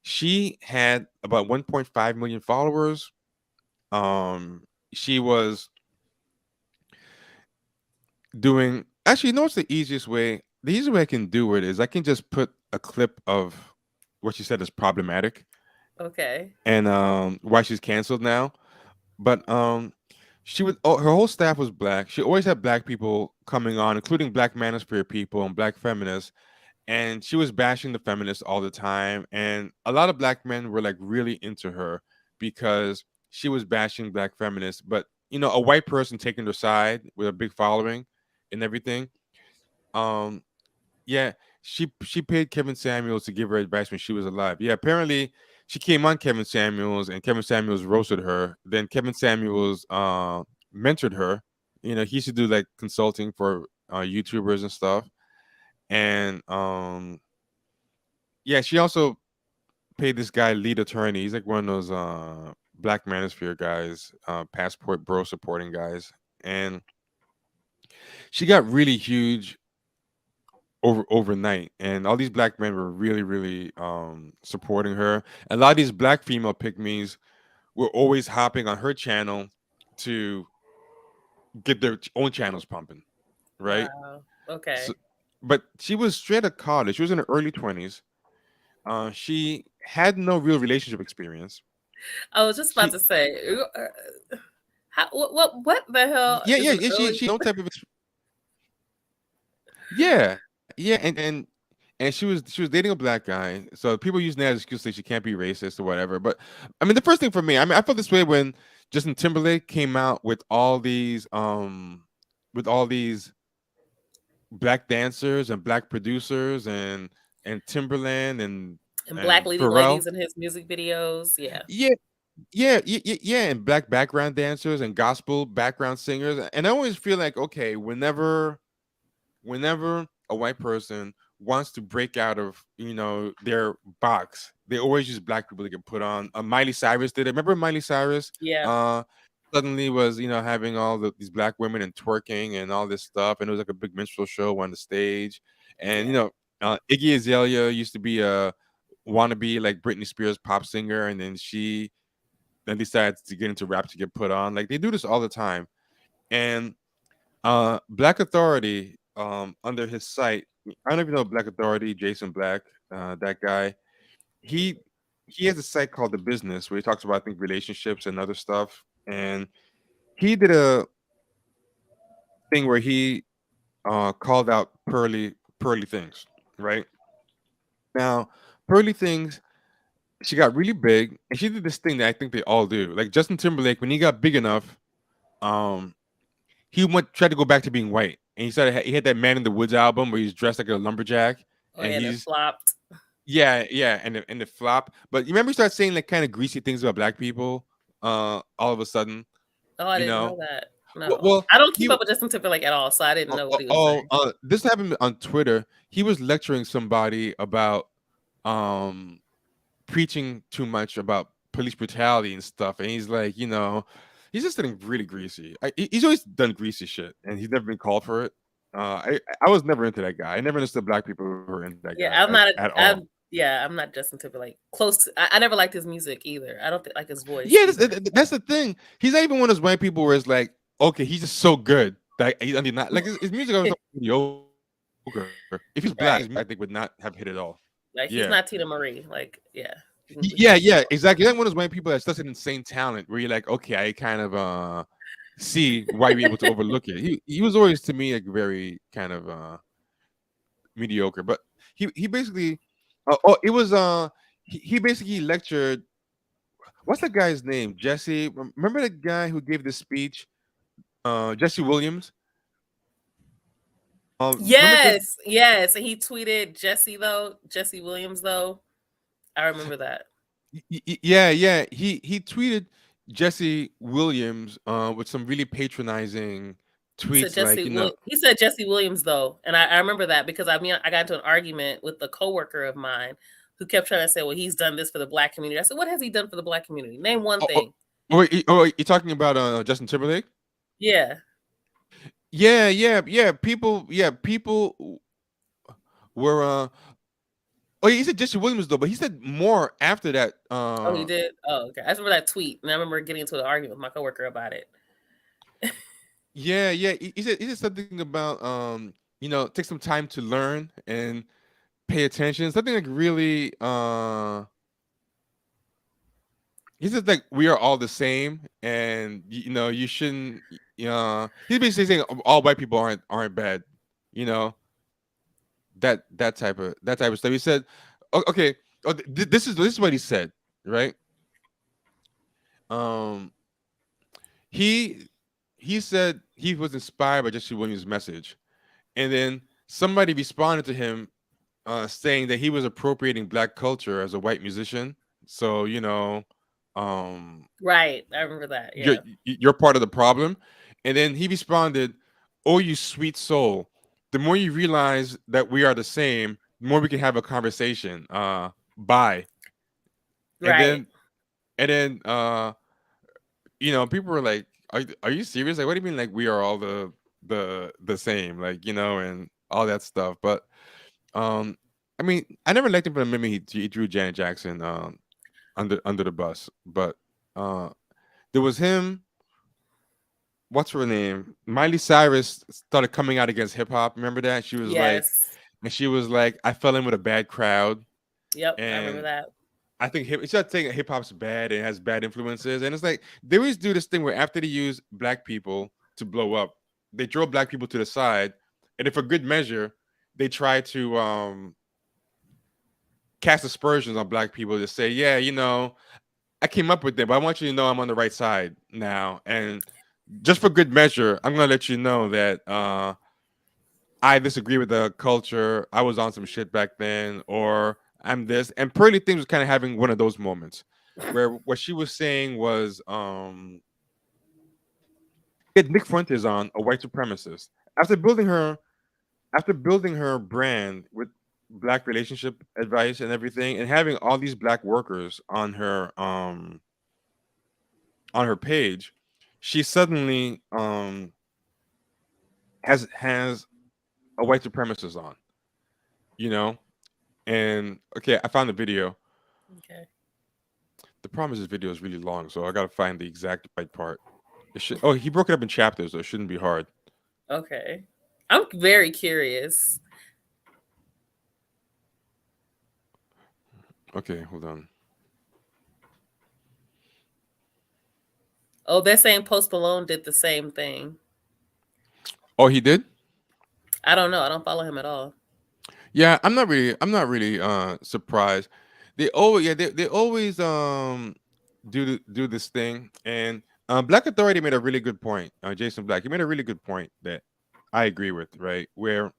She had about 1.5 million followers. She was doing actually, you know what's the easiest way? The easiest way I can do it is I can just put a clip of what she said is problematic Okay. and why she's canceled now. But she would her whole staff was black. She always had black people coming on, including Black Manosphere people and black feminists. And she was bashing the feminists all the time. And a lot of black men were like really into her because she was bashing black feminists. But a white person taking her side with a big following and everything. Um, yeah, she paid Kevin Samuels to give her advice when she was alive. Yeah, apparently she came on Kevin Samuels and Kevin Samuels roasted her. Then Kevin Samuels mentored her. He used to do like consulting for YouTubers and stuff. And yeah, she also paid this guy lead attorney. He's like one of those Black Manosphere guys, passport bro supporting guys. And she got really huge overnight, and all these black men were really really supporting her. A lot of these black female pygmies were always hopping on her channel to get their own channels pumping, right? Wow. So, Okay. but she was straight out of college. She was in her early 20s. She had no real relationship experience. I was just about She to say, how, what the hell Yeah, is yeah, an yeah, early? she no type of yeah, yeah, and she was dating a black guy. So people using that as excuse to say she can't be racist or whatever. But I mean, the first thing for me, I mean, I felt this way when Justin Timberlake came out with all these black dancers and black producers and Timberland And black and leading Pharrell. ladies in his music videos. Yeah. Yeah, yeah, and black background dancers and gospel background singers. And I always feel like, okay, whenever a white person wants to break out of their box, they always use black people to get put on. Miley Cyrus did it. Remember Miley Cyrus? Yeah. Uh, suddenly was having all these black women and twerking and all this stuff, and it was like a big minstrel show on the stage. And Yeah. Iggy Azalea used to be a wannabe like Britney Spears pop singer, and then she then decides to get into rap to get put on. Like they do this all the time. And Black Authority, under his site, I don't even know Black Authority, Jason Black, that guy. He he has a site called The Business where he talks about I think relationships and other stuff. And he did a thing where he called out Pearly Things, right? Now, Pearly Things, she got really big, and she did this thing that I think they all do. Like Justin Timberlake, when he got big enough, um, he went tried to go back to being white, and he had that Man in the Woods album where he's dressed like a lumberjack, Oh and yeah, that he's flopped. yeah, and the flop. But you remember he started saying like kind of greasy things about black people, all of a sudden, Oh, I you didn't know. know that. Well, No, well I don't keep he up with Justin Timberlake at all, so I didn't know what he was saying. this happened on Twitter. He was lecturing somebody about um preaching too much about police brutality and stuff, and he's like, he's just getting really greasy. He's always done greasy shit, and he's never been called for it. I was never into that guy. I never understood black people who were into that guy Yeah, I'm not. at all. I'm not Justin Timberlake. Close. I never liked his music either. I don't like his voice Yeah, either. that's the thing. He's not even one of those white people where it's like, okay, he's just so good that he's undeniable. Like his music was so mediocre. If he was black, his music I think Right. would not have hit at all. Like Yeah. he's not Tina Marie. Like yeah, we Yeah, can't do yeah, that. exactly. You're not one of those white people that's such an insane talent where you're like, okay, I kind of see why you're able to overlook it. He was always to me like very kind of mediocre, but he basically it was he basically lectured. What's that guy's name? Jesse. Remember the guy who gave the speech? Jesse Williams. Remember Jesse? Yes, yes. And he tweeted Jesse Williams though. I remember that. Yeah, yeah. He tweeted Jesse Williams with some really patronizing He said tweets, like He said Jesse Williams though, and I remember that because I got into an argument with a coworker of mine who kept trying to say, "Well, he's done this for the black community." I said, "What has he done for the black community? Name one oh, oh, thing." you're talking about Justin Timberlake? Yeah. People were oh, he said Jesse Williams though, but he said more after that. Oh, he did. Oh, okay. I remember that tweet, and I remember getting into an argument with my coworker about it. Yeah. He said something about take some time to learn and pay attention. Something like really he says like we are all the same, and you shouldn't. He's basically saying all white people aren't bad. You know that type of stuff. He said, okay, this is what he said, right? Um, he he said he was inspired by Jesse Williams' message, and then somebody responded to him saying that he was appropriating black culture as a white musician. So um, Right. I remember that. you're Yeah. you're part of the problem. And then he responded, "Oh, you sweet soul. The more you realize that we are the same, the more we can have a conversation. Bye." And Right. then and then people were like, "Are you serious? Like, what do you mean? Like, we are all the same? Like, and all that stuff." But um, I mean, I never liked him for the minute he drew Janet Jackson under the bus. But uh, there was him. What's her name? Miley Cyrus started coming out against hip hop. Remember that? Yes. She was like, I fell in with a bad crowd, Yep. I remember and that. I think she started saying hip hop's bad and has bad influences. And it's like they always do this thing where after they use black people to blow up, they throw black people to the side, and if for good measure, they try to cast aspersions on black people to say, yeah, I came up with it, but I want you to know I'm on the right side now. And just for good measure, I'm gonna let you know that I disagree with the culture. I was on some shit back then, or I'm this. And Pearly Things was kind of having one of those moments where what she was saying was, get Nick Fuentes on, a white supremacist. After building her, after building her brand with black relationship advice and everything, and having all these black workers on her page, she suddenly has a white supremacist on, you know. And okay, I found the video. Okay. The problem is this video is really long, so I gotta find the exact right part. It should. Oh, he broke it up in chapters, so it shouldn't be hard. Okay. I'm very curious. Okay, hold on. Oh, they're saying Post Malone did the same thing. Oh, he did. I don't know. I don't follow him at all. Yeah, I'm not really surprised. They always do this thing. And Black Authority made a really good point. Jason Black, he made a really good point that I agree with, right? Where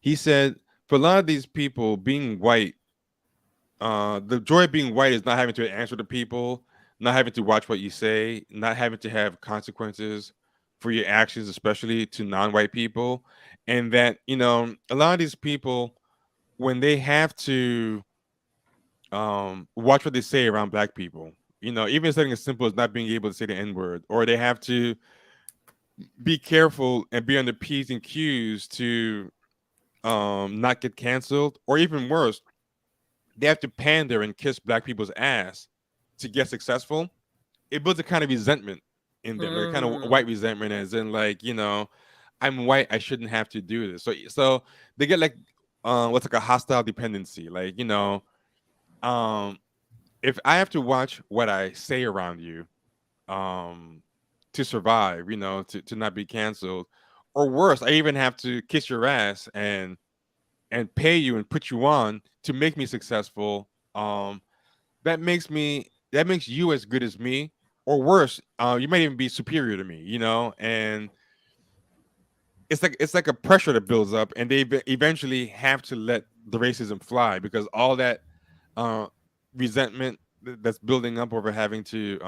he said for a lot of these people being white, the joy of being white is not having to answer to people, not having to watch what you say, not having to have consequences for your actions, especially to non-white people. And that, a lot of these people, when they have to watch what they say around black people, even something as simple as not being able to say the N-word, or they have to be careful and be on the P's and Q's to not get canceled, or even worse, they have to pander and kiss black people's ass to get successful. It builds a kind of resentment in them, like a kind of Mm, white resentment, as in like, I'm white, I shouldn't have to do this. So they get like what's like a hostile dependency. Like, um if I have to watch what I say around you, um to survive, to not be canceled, or worse, I even have to kiss your ass and pay you and put you on to make me successful. That makes you as good as me, or worse, you might even be superior to me, and it's like a pressure that builds up, and they eventually have to let the racism fly, because all that uh resentment that's building up over having to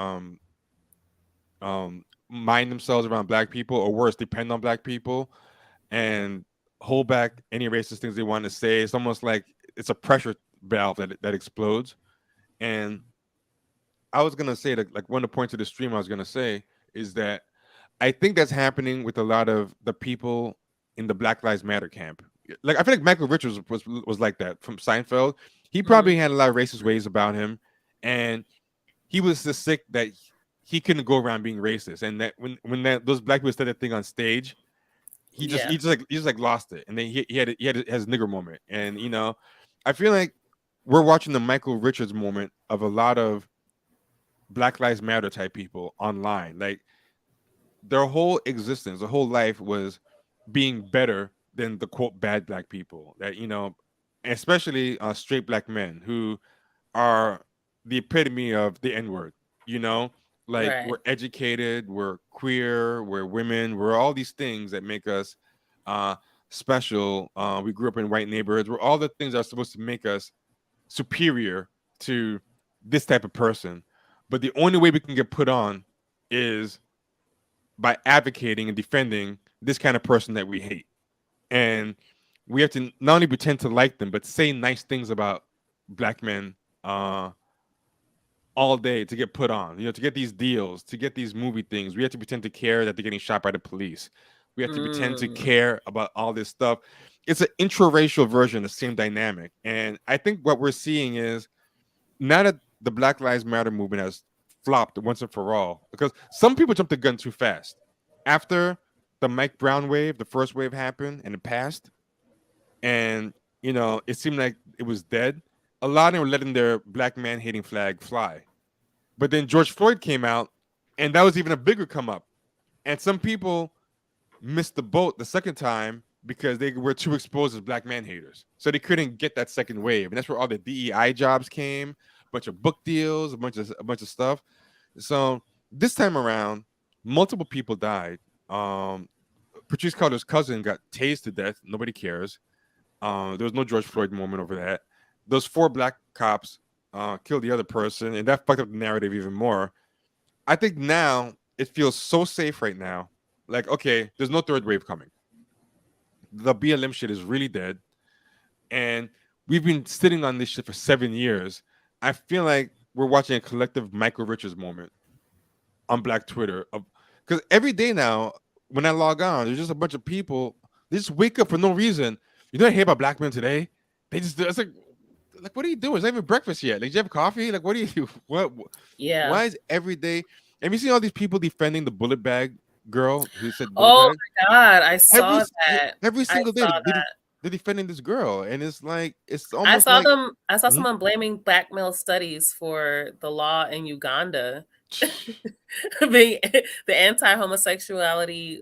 mind themselves around black people, or worse, depend on black people and hold back any racist things they want to say. It's almost like it's a pressure valve that explodes. And I was gonna say that, like, one of the points of the stream I was gonna say is that I think that's happening with a lot of the people in the Black Lives Matter camp. Like, I feel like Michael Richards was like that from Seinfeld. He mm, probably had a lot of racist ways about him, and he was so sick that he couldn't go around being racist. And that when those black people said that thing on stage, he just yeah. he just like lost it. And then he had his nigger moment. And I feel like we're watching the Michael Richards moment of a lot of Black Lives Matter type people online. Like, their whole existence, their whole life was being better than the quote bad black people. That, especially straight black men who are the epitome of the N word. You know, like, Right. we're educated, we're queer, we're women, we're all these things that make us uh, special. We grew up in white neighborhoods. We're all the things that are supposed to make us superior to this type of person. But the only way we can get put on is by advocating and defending this kind of person that we hate. And we have to not only pretend to like them, but say nice things about black men uh, all day to get put on, to get these deals, to get these movie things. We have to pretend to care that they're getting shot by the police. We have to pretend to Mm, care about all this stuff. It's an intraracial version of the same dynamic. And I think what we're seeing is, now that the Black Lives Matter movement has flopped once and for all, because some people jumped the gun too fast. After the Mike Brown wave, the first wave happened and it passed, and it seemed like it was dead. A lot of them were letting their black man hating flag fly. But then George Floyd came out, and that was even a bigger come up. And some people missed the boat the second time because they were too exposed as black man haters. So they couldn't get that second wave. And that's where all the DEI jobs came, a bunch of book deals, a bunch of stuff. So this time around, multiple people died. Um, Patrice Carter's cousin got tased to death. Nobody cares. There was no George Floyd moment over that. Those four black cops killed the other person, and that fucked up the narrative even more. I think now it feels so safe right now. Like, okay, there's no third wave coming. The BLM shit is really dead, and we've been sitting on this shit for 7 years. I feel like we're watching a collective Michael Richards moment on Black Twitter. Because every day now, when I log on, there's just a bunch of people. They just wake up for no reason. You know, I hear about black men today. They just, it's like, what are you doing? It's not even breakfast yet. Like, did you have coffee? Like, what do you? What? yeah. Why is every day? Have you seen all these people defending the bullet bag girl who said bullet Oh bag? my God. I Every saw that. every I single day saw they're, that. they're defending this girl, and it's like it's almost like. I saw Mhm. someone blaming black male studies for the law in Uganda being the anti-homosexuality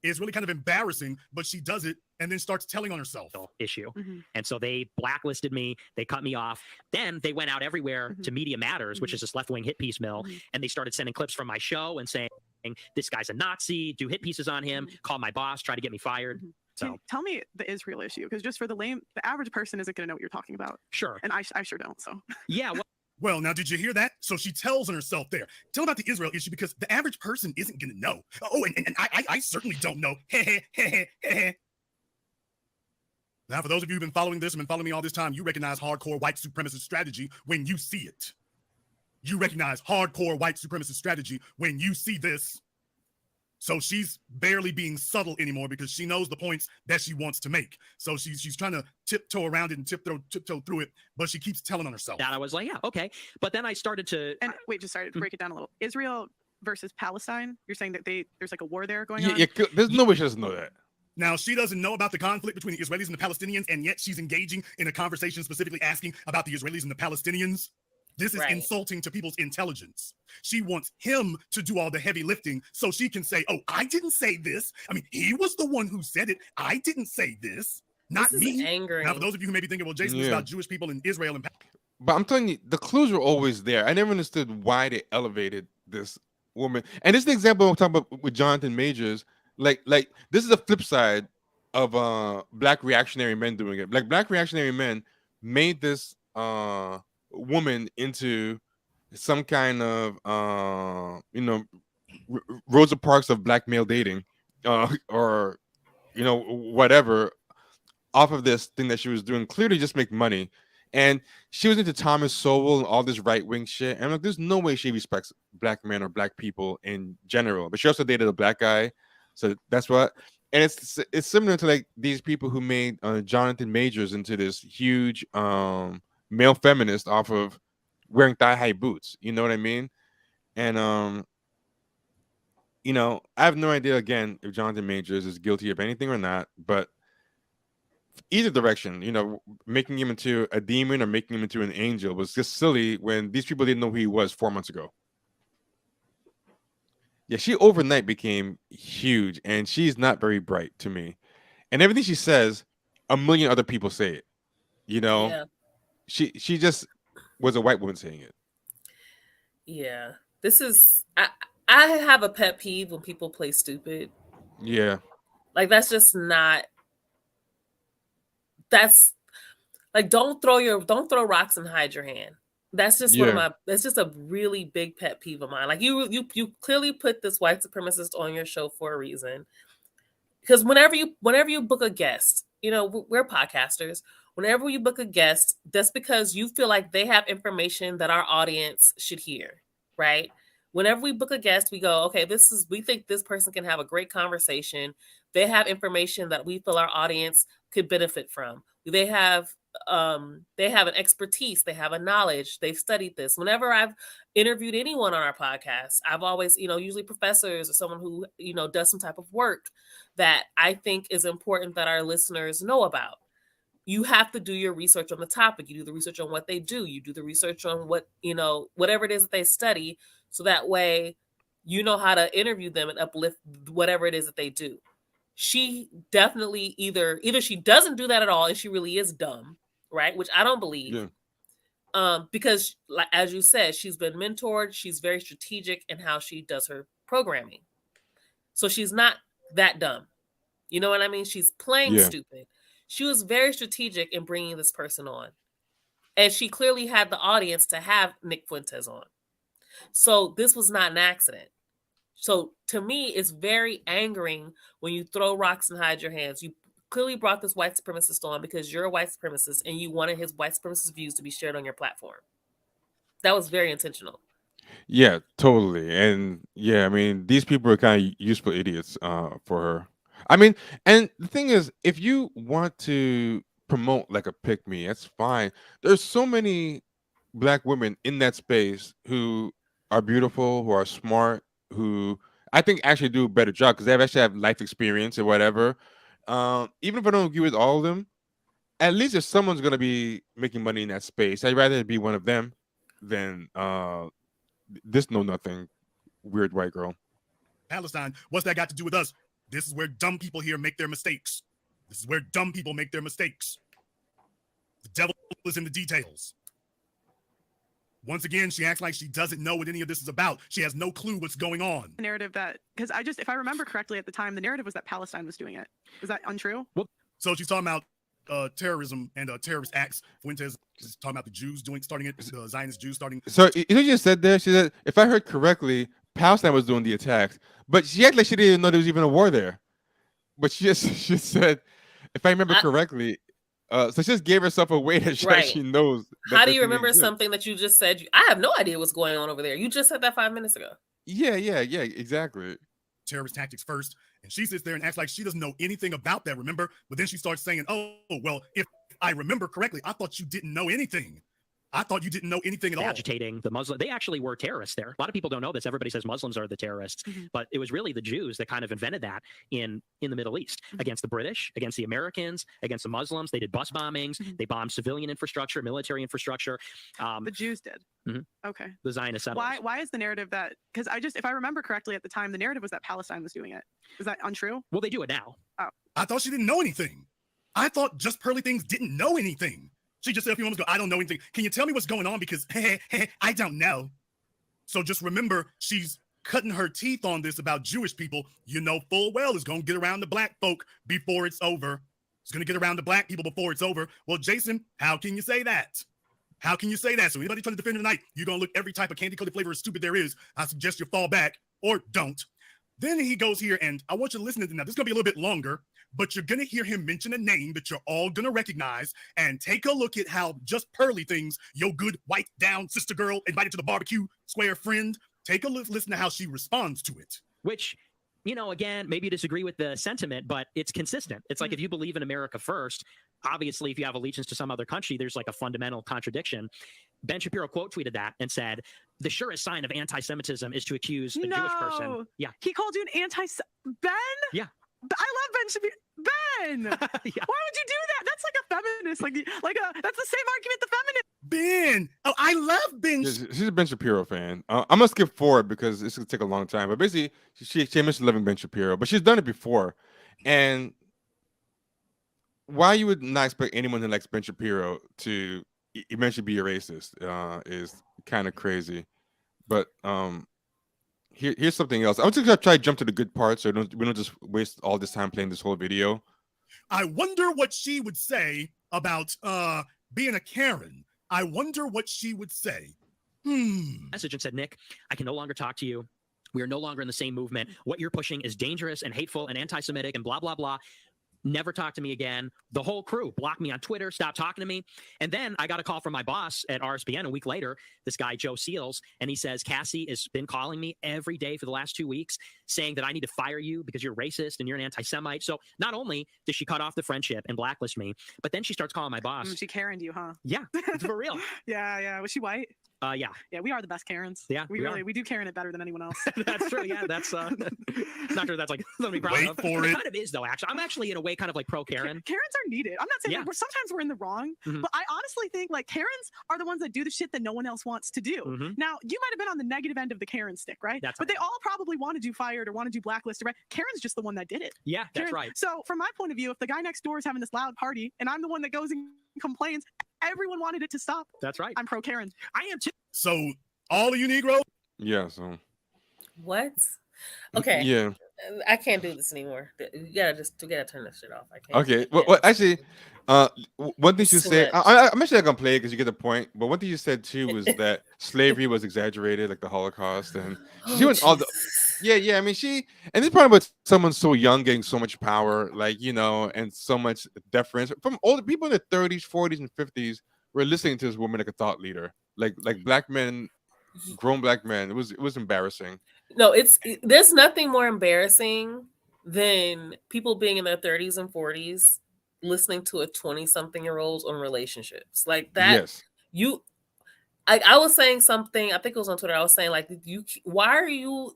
is really kind of embarrassing, but she does it and then starts telling on herself. Issue. Mm-hmm. And so they blacklisted me. They cut me off. Then they went out everywhere to Media Matters, which is this left-wing hit piece mill, and they started sending clips from my show and saying, this guy's a Nazi, do hit pieces on him, call my boss, try to get me fired. So Tell me the Israel issue, because just for the average person isn't going to know what you're talking about. Sure. And I sure don't. So yeah. Well, now, did you hear that? So she tells on herself there. Tell about the Israel issue, because the average person isn't going to know. Oh, and I certainly don't know. Now, for those of you who've been following this and been following me all this time, you recognize hardcore white supremacist strategy when you see it. You recognize hardcore white supremacist strategy when you see this. So she's barely being subtle anymore because she knows the points that she wants to make. So she's trying to tiptoe around it and tiptoe through it, but she keeps telling on herself. That I was like, yeah, okay. But then I started to... And wait, just started to break it down a little. Israel versus Palestine, you're saying that there's like a war there going on? Yeah, there's no way she doesn't know that. Now, she doesn't know about the conflict between the Israelis and the Palestinians, and yet she's engaging in a conversation specifically asking about the Israelis and the Palestinians. This is insulting to people's intelligence. She wants him to do all the heavy lifting so she can say, oh, I didn't say this. I mean, he was the one who said it. I didn't say this. Not this me. Is angering. Now, for those of you who may be thinking, well, Jason, it's about Jewish people in Israel and But I'm telling you, the clues were always there. I never understood why they elevated this woman. And this is the example I'm talking about with Jonathan Majors. Like this is the flip side of black reactionary men doing it. Like black reactionary men made this woman into some kind of Rosa Parks of black male dating, or whatever, off of this thing that she was doing, clearly just make money. And she was into Thomas Sowell and all this right-wing shit. And I'm like, there's no way she respects black men or black people in general. But she also dated a black guy, so that's what. And it's similar to like these people who made Jonathan Majors into this huge male feminist off of wearing thigh-high boots. You know what I mean? And I have no idea again if Jonathan Majors is guilty of anything or not, but either direction, making him into a demon or making him into an angel was just silly when these people didn't know who he was 4 months ago. Yeah, she overnight became huge, and she's not very bright to me. And everything she says, a million other people say it. Yeah. She just was a white woman saying it. Yeah. This is I have a pet peeve when people play stupid. Yeah. Like that's just not that's like don't throw rocks and hide your hand. That's just that's just a really big pet peeve of mine. Like you clearly put this white supremacist on your show for a reason. Because whenever you book a guest, we're podcasters. Whenever you book a guest, that's because you feel like they have information that our audience should hear, right? Whenever we book a guest, we go, okay, we think this person can have a great conversation. They have information that we feel our audience could benefit from. They have an expertise, they have a knowledge, they've studied this. Whenever I've interviewed anyone on our podcast, I've always, usually professors or someone who, does some type of work that I think is important that our listeners know about. You have to do your research on the topic. You do the research on what they do. You do the research on what, whatever it is that they study. So that way, you know how to interview them and uplift whatever it is that they do. She definitely either she doesn't do that at all and she really is dumb, right? Which I don't believe. Yeah. Because like as you said, she's been mentored. She's very strategic in how she does her programming. So she's not that dumb. You know what I mean? She's playing stupid. She was very strategic in bringing this person on. And she clearly had the audience to have Nick Fuentes on. So this was not an accident. So to me, it's very angering when you throw rocks and hide your hands. You clearly brought this white supremacist on because you're a white supremacist and you wanted his white supremacist views to be shared on your platform. That was very intentional. Yeah, totally. And yeah, I mean, these people are kind of useful idiots for her. I mean, and the thing is, if you want to promote like a pick me, that's fine. There's so many black women in that space who are beautiful, who are smart, who I think actually do a better job because they actually have life experience or whatever. Even if I don't agree with all of them, at least if someone's gonna be making money in that space, I'd rather be one of them than this know nothing weird white girl. Palestine, what's that got to do with us? This is where dumb people here make their mistakes. This is where dumb people make their mistakes. The devil is in the details. Once again, she acts like she doesn't know what any of this is about. She has no clue what's going on. The narrative that, because if I remember correctly at the time, the narrative was that Palestine was doing it. Is that untrue? So she's talking about terrorism and terrorist acts. Fuentes is talking about the Jews starting it, the Zionist Jews starting. So you know, you just said there. She said, if I heard correctly, Palestine was doing the attacks, but she acted like she didn't even know there was even a war there. But she said, if I remember correctly. So she just gave herself away that she knows. How do you remember something that you just said? I have no idea what's going on over there. You just said that 5 minutes ago. Yeah, exactly. Terrorist tactics first, and she sits there and acts like she doesn't know anything about that, remember? But then she starts saying, oh, well, if I remember correctly, I thought you didn't know anything. I thought you didn't know anything at all. Agitating the Muslim. They actually were terrorists there. A lot of people don't know this. Everybody says Muslims are the terrorists, but it was really the Jews that kind of invented that in the Middle East against the British, against the Americans, against the Muslims. They did bus bombings. They bombed civilian infrastructure, military infrastructure. The Jews did. Okay. The Zionist settlers. Why is the narrative that, because if I remember correctly at the time, the narrative was that Palestine was doing it. Is that untrue? Well, they do it now. Oh. I thought she didn't know anything. I thought Just Pearly Things didn't know anything. She just said a few moments ago, I don't know anything. Can you tell me what's going on? Because I don't know. So just remember, she's cutting her teeth on this about Jewish people. You know full well it's going to get around the black folk before it's over. It's going to get around the black people before it's over. Well, Jason, how can you say that? How can you say that? So anybody trying to defend her tonight, you're going to look every type of candy-coated flavor as stupid there is. I suggest you fall back or don't. Then he goes here, and I want you to listen to this. Now, this is going to be a little bit longer, but you're going to hear him mention a name that you're all going to recognize, and take a look at how Just Pearly Things, your good white down sister girl invited to the barbecue square friend, take a listen to how she responds to it. Which, you know, again, maybe you disagree with the sentiment, but it's consistent. It's like if you believe in America first, obviously if you have allegiance to some other country, there's like a fundamental contradiction. Ben Shapiro quote tweeted that and said, the surest sign of anti-Semitism is to accuse a Jewish person. Yeah. He called you an Ben? Yeah. I love Ben Shapiro. Ben! Yeah. Why would you do that? That's like a feminist. That's the same argument the feminist. Ben! Oh, I love Ben. She's a Ben Shapiro fan. I'm going to skip forward because it's going to take a long time. But basically, she mentioned loving Ben Shapiro, but she's done it before. And why you would not expect anyone who likes Ben Shapiro to eventually be a racist is kind of crazy. But here's something else. I'm just gonna try to jump to the good parts, so we don't just waste all this time playing this whole video. I wonder what she would say about being a Karen. I wonder what she would say. Message and said, Nick, I can no longer talk to you. We are no longer in the same movement. What you're pushing is dangerous and hateful and anti-Semitic and blah, blah, blah. Never talk to me again. The whole crew blocked me on Twitter, stopped talking to me. And then I got a call from my boss at RSBN a week later, this guy, Joe Seals, and he says, Cassie has been calling me every day for the last 2 weeks saying that I need to fire you because you're racist and you're an anti-Semite. So not only does she cut off the friendship and blacklist me, but then she starts calling my boss. She Karen'd you, huh? Yeah, for real. Yeah. Was she white? Yeah. Yeah, we are the best Karens. Yeah, we do Karen it better than anyone else. That's true. Yeah, that's not sure that's like something to be proud Wait of. for it. Kind of is though. Actually, I'm actually in a way kind of like pro Karen. Karens are needed. I'm not saying Yeah. sometimes we're in the wrong, but I honestly think like Karens are the ones that do the shit that no one else wants to do. Now, you might have been on the negative end of the Karen stick, right? That's but they all probably wanted you fired or wanted you blacklisted, right? Karen's just the one that did it. Yeah, that's Karen, right. So from my point of view, if the guy next door is having this loud party and I'm the one that goes and complains, everyone wanted it to stop. That's right. I'm pro Karen. I am too. So all of you Negroes? Yeah. So. What? Okay. Yeah. I can't do this anymore. You gotta turn this shit off. I can't. Okay. Well, actually, one thing you said, I'm actually not gonna play it because you get the point. But one thing you said too was that slavery was exaggerated, like the Holocaust, and she went all the. Yeah. I mean, and this probably with someone so young getting so much power, like and so much deference from older people in their 30s, 40s, and 50s were listening to this woman like a thought leader, like black men. Grown black man. It was embarrassing. No, there's nothing more embarrassing than people being in their 30s and 40s listening to a 20-something-year-old on relationships like that. Yes. I was saying something. I think it was on Twitter. I was saying like, why are you?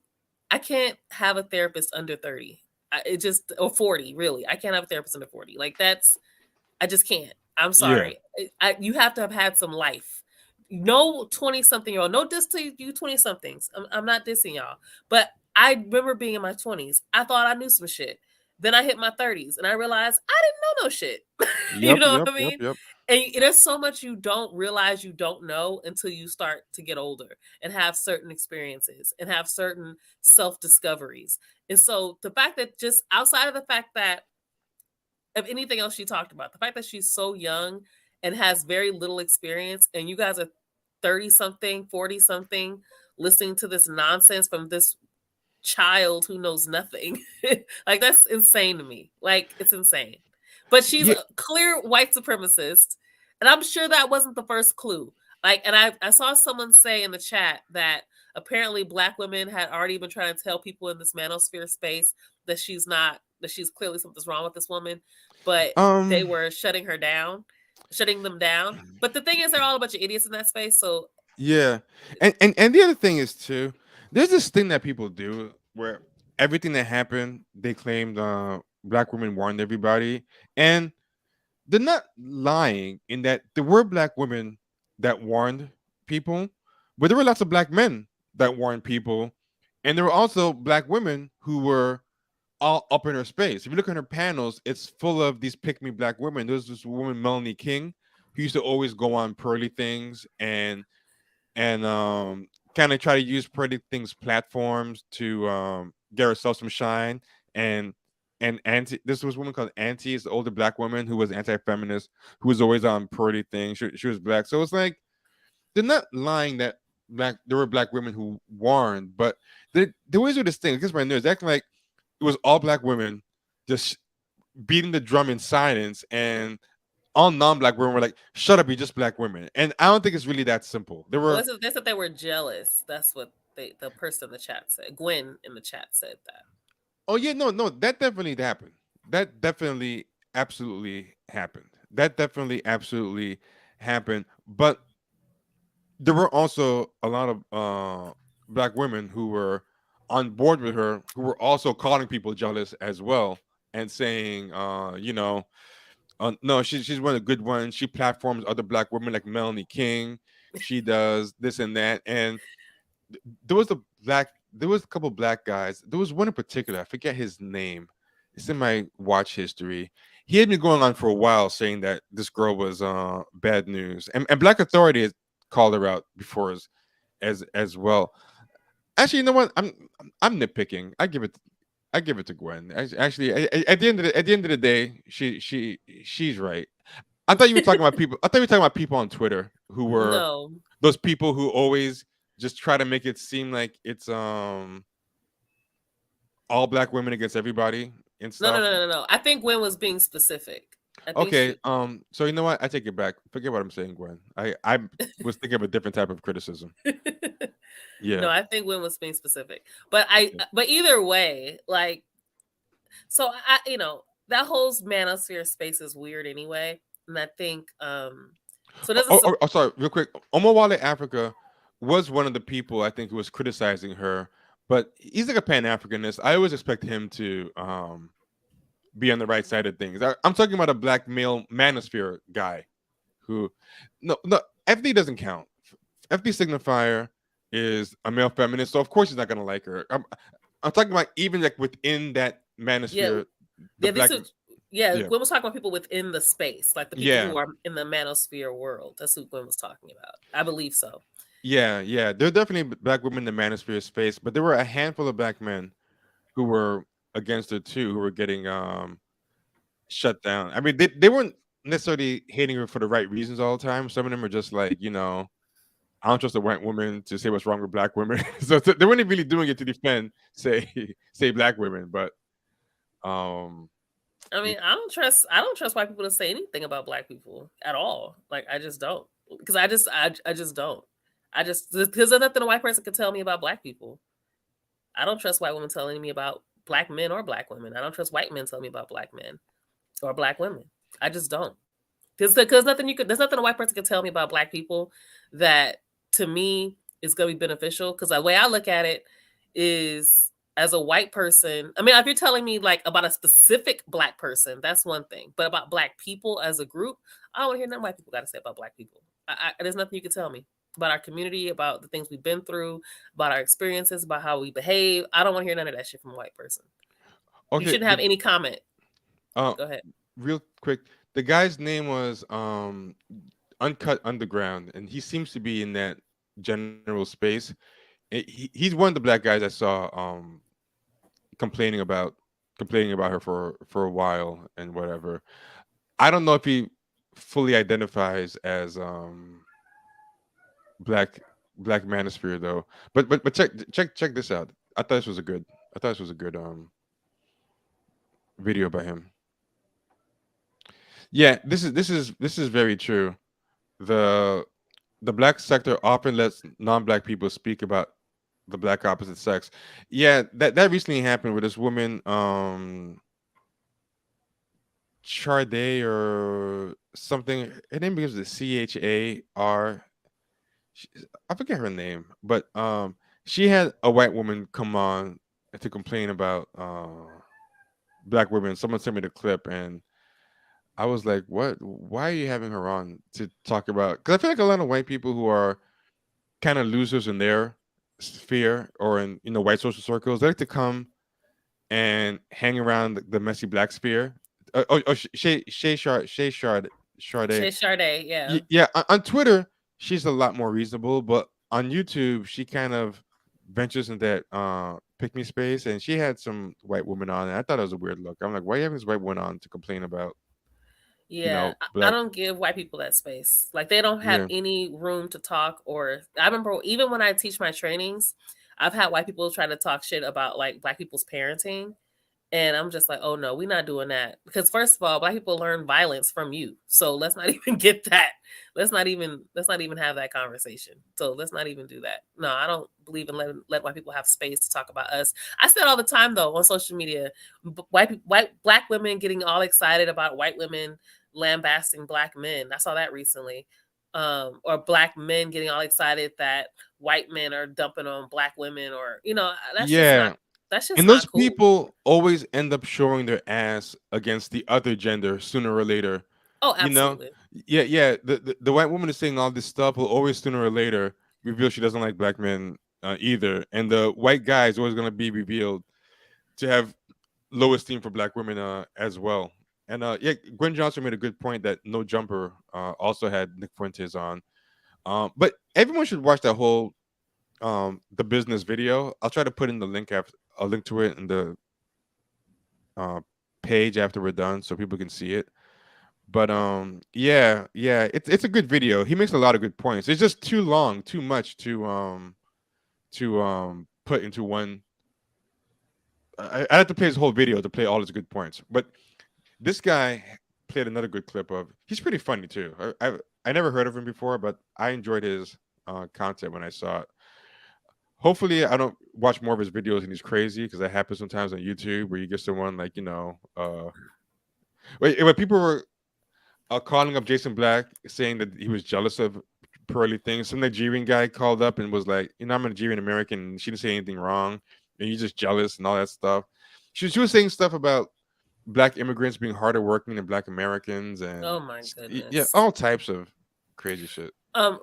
I can't have a therapist under 30. Or 40. Really, I can't have a therapist under 40. Like I just can't. I'm sorry. Yeah. You have to have had some life. No 20-something-year-old. No diss to you 20-somethings. I'm not dissing y'all. But I remember being in my 20s. I thought I knew some shit. Then I hit my 30s and I realized I didn't know no shit. You Yep, know yep, what I yep, mean? yep. And there's so much you don't realize you don't know until you start to get older and have certain experiences and have certain self-discoveries. And so the fact that, just outside of the fact that, of anything else she talked about, the fact that she's so young and has very little experience, and you guys are 30 something, 40 something, listening to this nonsense from this child who knows nothing. Like, that's insane to me. Like, it's insane. But she's Yeah, a clear white supremacist, and I'm sure that wasn't the first clue. Like, and I saw someone say in the chat that apparently Black women had already been trying to tell people in this manosphere space that she's not, that she's clearly, something's wrong with this woman, but they um, were shutting them down. But the thing is, they're all a bunch of idiots in that space. So yeah, and the other thing is too, there's this thing that people do where everything that happened, they claimed black women warned everybody, and they're not lying in that there were black women that warned people, but there were lots of black men that warned people, and there were also black women who were all up in her space. If you look at her panels, it's full of these pick me black women. There's this woman, Melanie King, who used to always go on Pearly Things and kind of try to use Pearly Things platforms to get herself some shine. And Auntie, this was a woman called Auntie, is the older black woman who was anti-feminist, who was always on Pearly Things. She was black, so it's like they're not lying that there were black women who warned, but they always do this thing. Because my news acting like it was all black women just beating the drum in silence, and all non-black women were like, "Shut up, you're just black women." And I don't think it's really that simple. There well, were, they said they were jealous. That's what the person in the chat said. Gwen in the chat said that. oh yeah, no, that definitely happened. That definitely, absolutely happened. That definitely, absolutely happened. But there were also a lot of black women who were on board with her, who were also calling people jealous as well, and saying, no, she's one of the good ones. She platforms other black women like Melanie King. She does this and that. And there was there was a couple black guys. There was one in particular, I forget his name. It's in my watch history. He had been going on for a while saying that this girl was bad news. And Black Authority has called her out before as well. Actually, you know what? I'm nitpicking. I give it to Gwen. Actually, at the end of the day, she's right. I thought you were talking about people. I thought you were talking about people on Twitter who were No, those people who always just try to make it seem like it's all black women against everybody and stuff. no. I think Gwen was being specific. I think Okay, she. so you know what? I take it back. Forget what I'm saying, Gwen. I was thinking of a different type of criticism. No, Yeah. I think Gwen was being specific. But Okay. but either way, like, so I, that whole manosphere space is weird anyway, and I think so it doesn't. Sorry, real quick. Omowale Africa was one of the people I think who was criticizing her, but he's like a Pan Africanist. I always expect him to be on the right side of things. I'm talking about a black male manosphere guy who, no, FD doesn't count. FD signifier is a male feminist, so of course he's not gonna like her. I'm talking about even like within that manosphere, the Yeah, black. Gwen was talking about people within the space, like the people Yeah. who are in the manosphere world. That's who Gwen was talking about. I believe so. Yeah, there are definitely black women in the manosphere space, but there were a handful of black men who were against her too, who were getting shut down. I mean, they weren't necessarily hating her for the right reasons all the time. Some of them are just like, I don't trust a white woman to say what's wrong with black women. So they weren't really doing it to defend, say black women, but I mean, I don't trust white people to say anything about black people at all. Like, I just don't, because I just don't. Because there's nothing a white person can tell me about black people. I don't trust white women telling me about black men or black women. I don't trust white men telling me about black men or black women. I just don't. Because there's nothing a white person can tell me about black people that to me is going to be beneficial. Because the way I look at it is, as a white person, I mean, if you're telling me like about a specific black person, that's one thing. But about black people as a group, I don't want to hear nothing white people got to say about black people. There's nothing you can tell me. about our community, about the things we've been through, about our experiences, about how we behave. I don't want to hear none of that shit from a white person. You Okay, shouldn't have any comment. uh, Go ahead. real quick, the guy's name was Uncut Underground, and he seems to be in that general space. He's one of the black guys I saw complaining about complaining about her for a while and whatever. I don't know if he fully identifies as black Black Manosphere though. But check this out. I thought this was a good video by him. Yeah, this is very true. The the black sector often lets non-black people speak about the black opposite sex. Yeah, that recently happened with this woman, Charday or something. Her name begins with Char. She, I forget her name, but she had a white woman come on to complain about black women. Someone sent me the clip, and I was like, "What? Why are you having her on to talk about?" Because I feel like a lot of white people who are kind of losers in their sphere or in white social circles, they like to come and hang around the messy black sphere. Sade. Shay Sade, yeah. Yeah, on Twitter she's a lot more reasonable, but on YouTube she kind of ventures in that pick me space, and she had some white woman on, and I thought it was a weird look. I'm like, why are you having this white woman on to complain about Yeah, I black? don't give white people that space. Like they don't have Yeah, any room to talk. Or I remember even when I teach my trainings, I've had white people try to talk shit about like black people's parenting, and I'm just like, oh no, we're not doing that. Because first of all, black people learn violence from you. So let's not even get that. Let's not even have that conversation. So let's not even do that. No, I don't believe in let white people have space to talk about us. I say it all the time though on social media. White black women getting all excited about white women lambasting black men. I saw that recently. Or black men getting all excited that white men are dumping on black women, or that's just not yeah. that's just And those not cool. people always end up showing their ass against the other gender sooner or later. Oh, You know? absolutely. Yeah. The white woman is saying all this stuff will always sooner or later reveal she doesn't like black men either. And the white guy is always going to be revealed to have low esteem for black women as well. And yeah, Gwen Johnson made a good point that No Jumper also had Nick Fuentes on. But everyone should watch that whole the business video. I'll try to put in the link a link to it in the uh, page after we're done so people can see it. But yeah, it's a good video. He makes a lot of good points. It's just too long, too much to put into one. I have to play his whole video to play all his good points. But this guy played another good clip of. He's pretty funny too. I never heard of him before, but I enjoyed his content when I saw it. Hopefully, I don't watch more of his videos and he's crazy, because that happens sometimes on YouTube where you get someone like when people were calling up Jason Black saying that he was jealous of Pearly Things. Some Nigerian guy called up and was like, I'm a Nigerian American and she didn't say anything wrong, and you're just jealous and all that stuff. She was saying stuff about black immigrants being harder working than black Americans, and Oh my yeah, goodness. all types of crazy shit.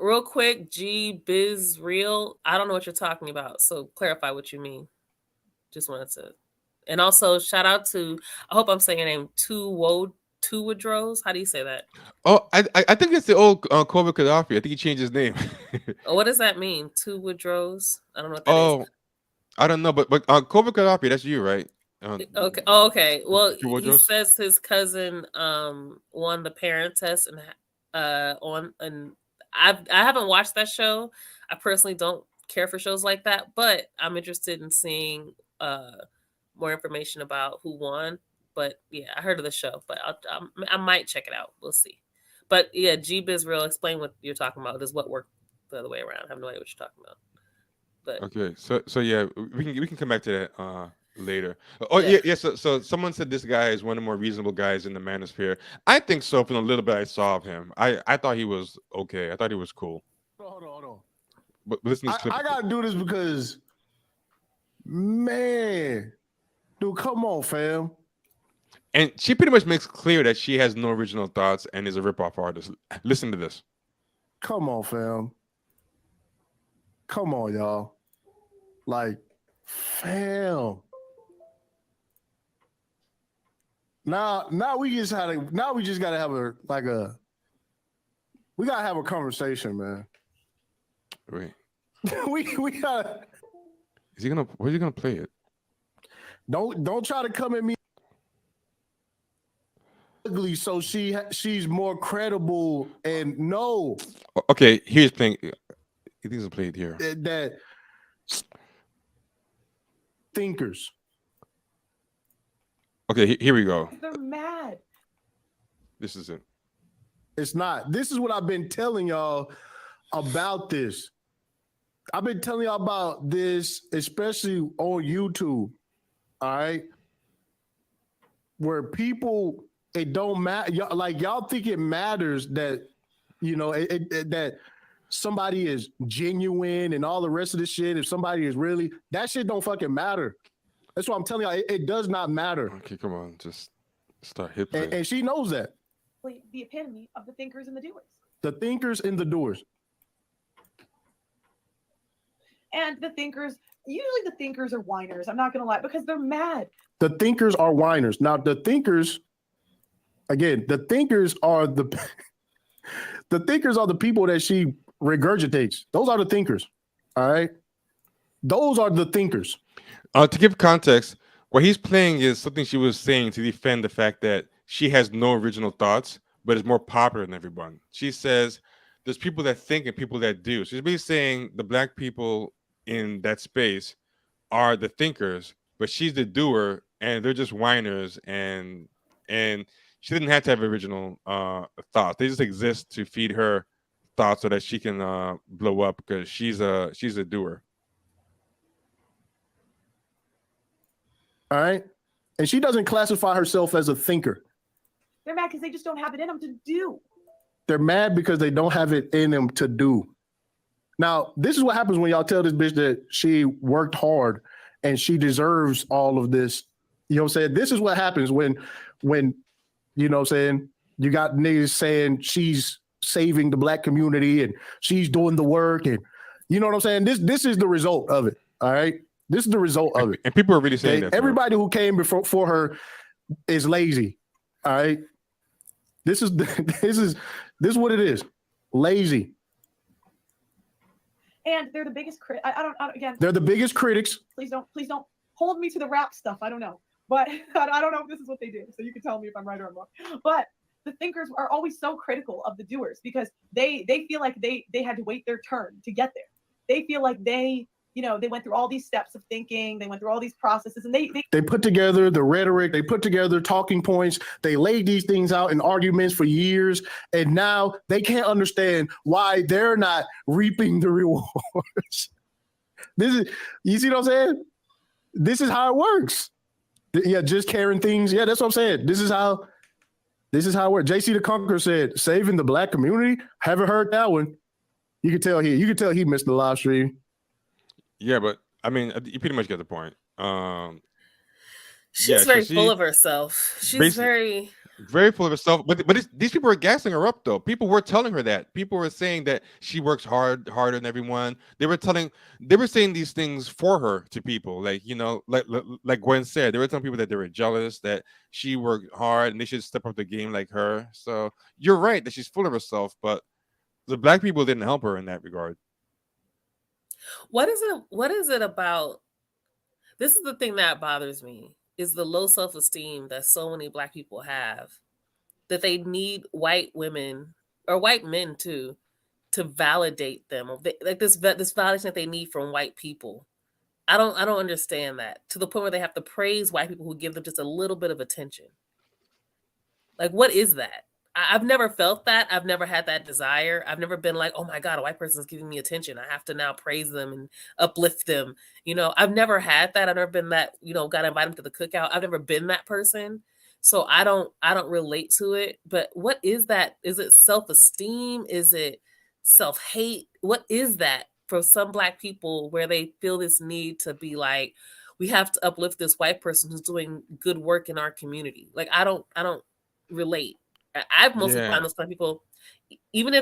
Real quick, G Biz Real. I don't know what you're talking about, so clarify what you mean. Just wanted to, and also shout out to. I hope I'm saying your name. Two Woodrows. How do you say that? Oh, I think it's the old Kobe Gaddafi. I think he changed his name. What does that mean? Two Woodrows. I don't know what that is. Oh, I don't know, but Kobe Gaddafi, that's you, right? Okay. Oh, okay. Well, Two he Woodrows? says his cousin won the parent test and on and I haven't watched that show. I personally don't care for shows like that, but I'm interested in seeing more information about who won. But yeah, I heard of the show, but I might check it out. We'll see. But yeah, G Biz Real, explain what you're talking about. Does what work the other way around? I have no idea what you're talking about. But Okay, so yeah, we can come back to that later. Oh yeah. yeah. So someone said this guy is one of the more reasonable guys in the Manosphere. I think so. From the little bit I saw of him, I thought he was okay. I thought he was cool. Hold on. But listen to this clip. I gotta do this because, man, dude, come on, fam. And she pretty much makes clear that she has no original thoughts and is a ripoff artist. Listen to this. Come on, fam. Come on, y'all. Like, fam. Now we just gotta have we gotta have a conversation, man. Wait, we gotta where's he gonna play it? don't try to come at me ugly so she's more credible and no Okay, here's playing. He thinks he'll play it here. that thinkers. Okay, here we go. They're mad. This is it. It's not. This is what I've been telling y'all about this. I've been telling y'all about this, especially on YouTube. All right. Where people, it don't matter. Like y'all think it matters that, that somebody is genuine and all the rest of this shit. If somebody is really, that shit don't fucking matter. That's what I'm telling y'all. It does not matter. Okay, come on, just start hit play. And she knows that. The epitome of the thinkers and the doers. The thinkers and the doers. And the thinkers, usually the thinkers are whiners. I'm not going to lie, because they're mad. The thinkers are whiners. Now, the thinkers, again, the thinkers are the people that she regurgitates. Those are the thinkers. All right. Those are the thinkers. To give context, what he's playing is something she was saying to defend the fact that she has no original thoughts, but is more popular than everyone. She says there's people that think and people that do. She's basically saying the black people in that space are the thinkers, but she's the doer, and they're just whiners, and she didn't have to have original thoughts. They just exist to feed her thoughts so that she can blow up because she's a doer. All right. And she doesn't classify herself as a thinker. They're mad because they just don't have it in them to do. They're mad because they don't have it in them to do. Now, this is what happens when y'all tell this bitch that she worked hard and she deserves all of this. You know what I'm saying? This is what happens when you know what I'm saying, you got niggas saying she's saving the black community and she's doing the work, and you know what I'm saying? This is the result of it. All right. This is the result of it. And people are really saying that. Everybody who came before her is lazy. All right. This is what it is. Lazy. And they're the biggest again. They're the biggest critics. Please don't hold me to the rap stuff. I don't know. But I don't know if this is what they do. So you can tell me if I'm right or I'm wrong. But the thinkers are always so critical of the doers because they feel like they had to wait their turn to get there. They feel like they went through all these steps of thinking. They went through all these processes, and they put together the rhetoric. They put together talking points. They laid these things out in arguments for years, and now they can't understand why they're not reaping the rewards. You see what I'm saying? This is how it works. Yeah, just caring things. Yeah, that's what I'm saying. This is how it works. JC the Conqueror said, "Saving the black community." Haven't heard that one. You can tell he missed the live stream. Yeah, but I mean, you pretty much get the point. She's very full of herself. She's very full of herself. But these people are gassing her up, though. People were telling her that. People were saying that she works harder than everyone. They were saying these things for her to people. Like, like Gwen said, they were telling people that they were jealous, that she worked hard and they should step up the game like her. So you're right that she's full of herself, but the black people didn't help her in that regard. What is it about? This is the thing that bothers me, is the low self-esteem that so many black people have, that they need white women or white men too to validate them. Like this validation that they need from white people. I don't understand that, to the point where they have to praise white people who give them just a little bit of attention. Like, what is that? I've never felt that. I've never had that desire. I've never been like, oh my God, a white person is giving me attention. I have to now praise them and uplift them. I've never had that. I've never been that, got invited to the cookout. I've never been that person. So I don't relate to it. But what is that? Is it self-esteem? Is it self-hate? What is that for some black people, where they feel this need to be like, we have to uplift this white person who's doing good work in our community? Like, I don't relate. I've mostly found those kind of people even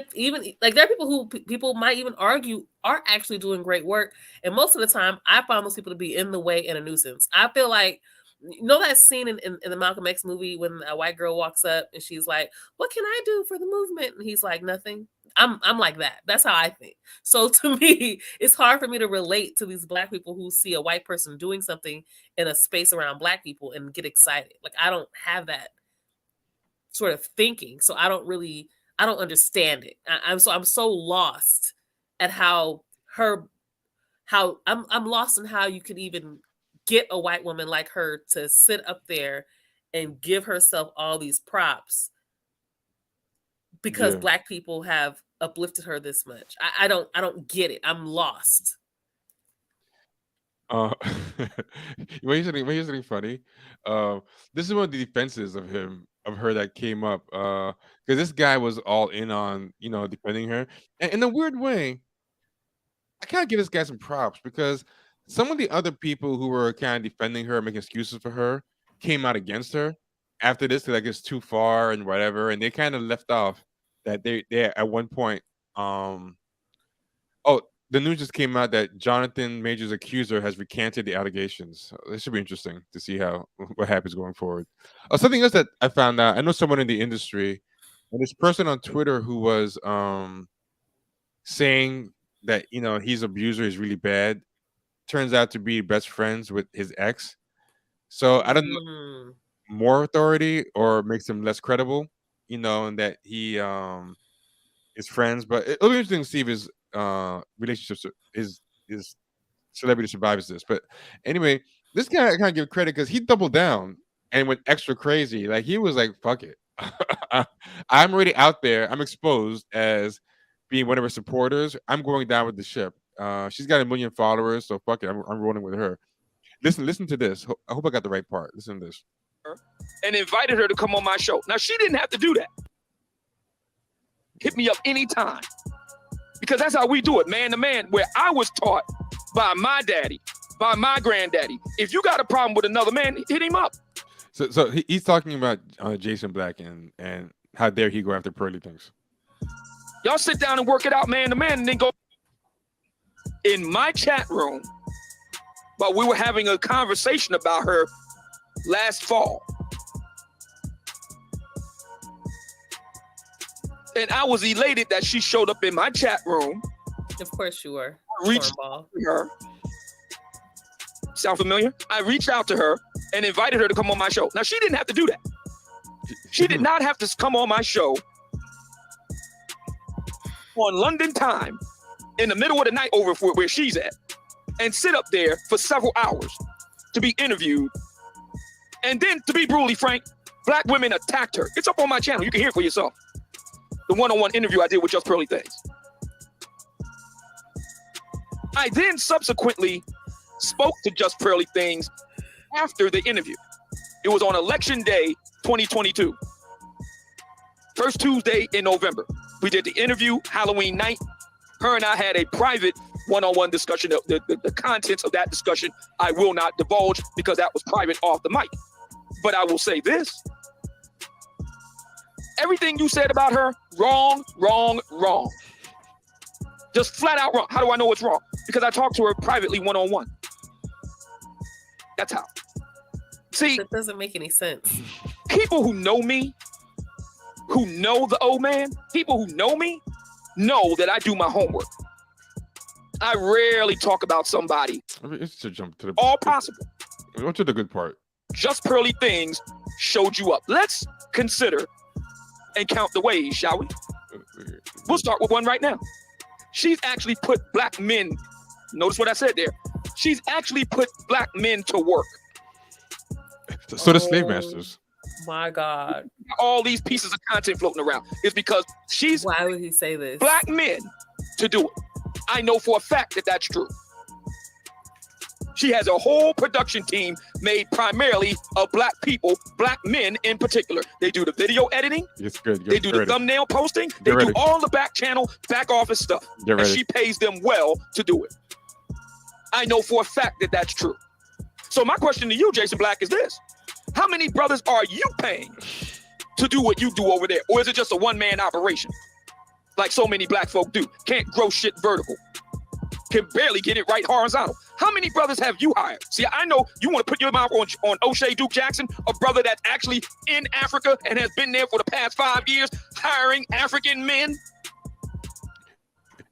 like there are people who people might even argue are actually doing great work, and most of the time I find those people to be in the way and a nuisance. I feel like, you know, that scene in the Malcolm X movie when a white girl walks up and she's like, "What can I do for the movement?" And he's like, "Nothing." I'm like that. That's how I think. So to me, it's hard for me to relate to these Black people who see a white person doing something in a space around Black people and get excited. Like, I don't have that sort of thinking, so I don't understand it. I'm so lost at how I'm lost in how you could even get a white woman like her to sit up there and give herself all these props because Yeah. Black people have uplifted her this much. I don't get it. I'm lost. Uh, when you something funny, this is one of the defenses of her that came up. Because this guy was all in on, you know, defending her, and in a weird way, I kind of give this guy some props because some of the other people who were kind of defending her, making excuses for her, came out against her after this. Like it's too far and whatever, and they kind of left off that they at one point. Oh, the news just came out that Jonathan Major's accuser has recanted the allegations. So this should be interesting to see how what happens going forward. Something else that I found out. I know someone in the industry, and this person on Twitter who was saying that, you know, his abuser is really bad. Turns out to be best friends with his ex. So I don't know, Mm. more authority or makes him less credible, you know, and that he is friends. But it'll be interesting to see if his relationship his celebrity survives this. But anyway, this guy I kind of give credit because he doubled down and went extra crazy. Like he was like, "Fuck it, I'm already out there. I'm exposed as being one of her supporters. I'm going down with the ship. She's got 1 million followers, so fuck it. I'm rolling with her." Listen to this. I hope I got the right part. Listen to this. And invited her to come on my show. Now she didn't have to do that. Hit me up anytime. Because that's how we do it, man to man, where I was taught by my daddy, by my granddaddy. If you got a problem with another man, hit him up. So he's talking about Jason Black and how dare he go after Pearly Things. Y'all sit down and work it out man to man and then go in my chat room. But we were having a conversation about her last fall. And I was elated that she showed up in my chat room. Of course you were. Reached Cornball. to her. Sound familiar? I reached out to her and invited her to come on my show. Now, she didn't have to do that. She did not have to come on my show on London time in the middle of the night over where she's at and sit up there for several hours to be interviewed. And then, to be brutally frank, Black women attacked her. It's up on my channel. You can hear it for yourself. The one-on-one interview I did with Just Pearly Things. I then subsequently spoke to Just Pearly Things after the interview. It was on Election Day 2022. First Tuesday in November. We did the interview Halloween night. Her and I had a private one-on-one discussion. The contents of that discussion I will not divulge because that was private off the mic. But I will say this. Everything you said about her, wrong, wrong, wrong. Just flat out wrong. How do I know it's wrong? Because I talked to her privately one-on-one. That's how. See, That doesn't make any sense. people who know me, who know the old man, people who know me, know that I do my homework. I rarely talk about somebody. I mean, it's to jump to the All possible. Go to the good part. Just Pearly Things showed you up. Let's consider and count the ways, shall we? We'll start with one right now. She's actually put Black men, notice what I said there. She's actually put Black men to work. So the slave masters. My God. All these pieces of content floating around is because she's Why would he say this? Black men to do it. I know for a fact that that's true. She has a whole production team made primarily of Black people, Black men in particular. They do the video editing. It's good. They do the thumbnail posting. They do all the back channel, back office stuff. And she pays them well to do it. I know for a fact that that's true. So my question to you, Jason Black, is this. How many brothers are you paying to do what you do over there? Or is it just a one-man operation? like so many black folk do. Can't grow shit vertical. Can barely get it right horizontal. How many brothers have you hired? See, I know you want to put your mouth on O'Shea Duke Jackson, a brother that's actually in Africa and has been there for the past 5 years, hiring African men.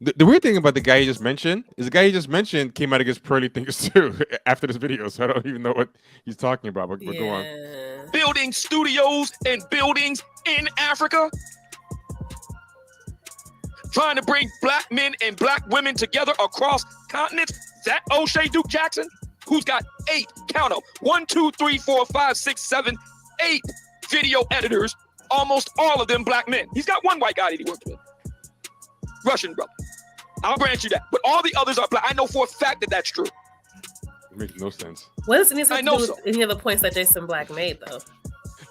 The weird thing about the guy you just mentioned is the guy you just mentioned came out against Pearly Things too after this video, so I don't even know what he's talking about. But go on. Building studios and buildings in Africa. Trying to bring black men and black women together across continents. That O'Shea Duke Jackson, who's got 8, count them, 1, 2, 3, 4, 5, 6, 7, 8 video editors, almost all of them black men. He's got one white guy that he worked with. Russian brother. I'll grant you that. But all the others are black. I know for a fact that that's true. It makes no sense. What does it have to do with any of the points that Jason Black made, though?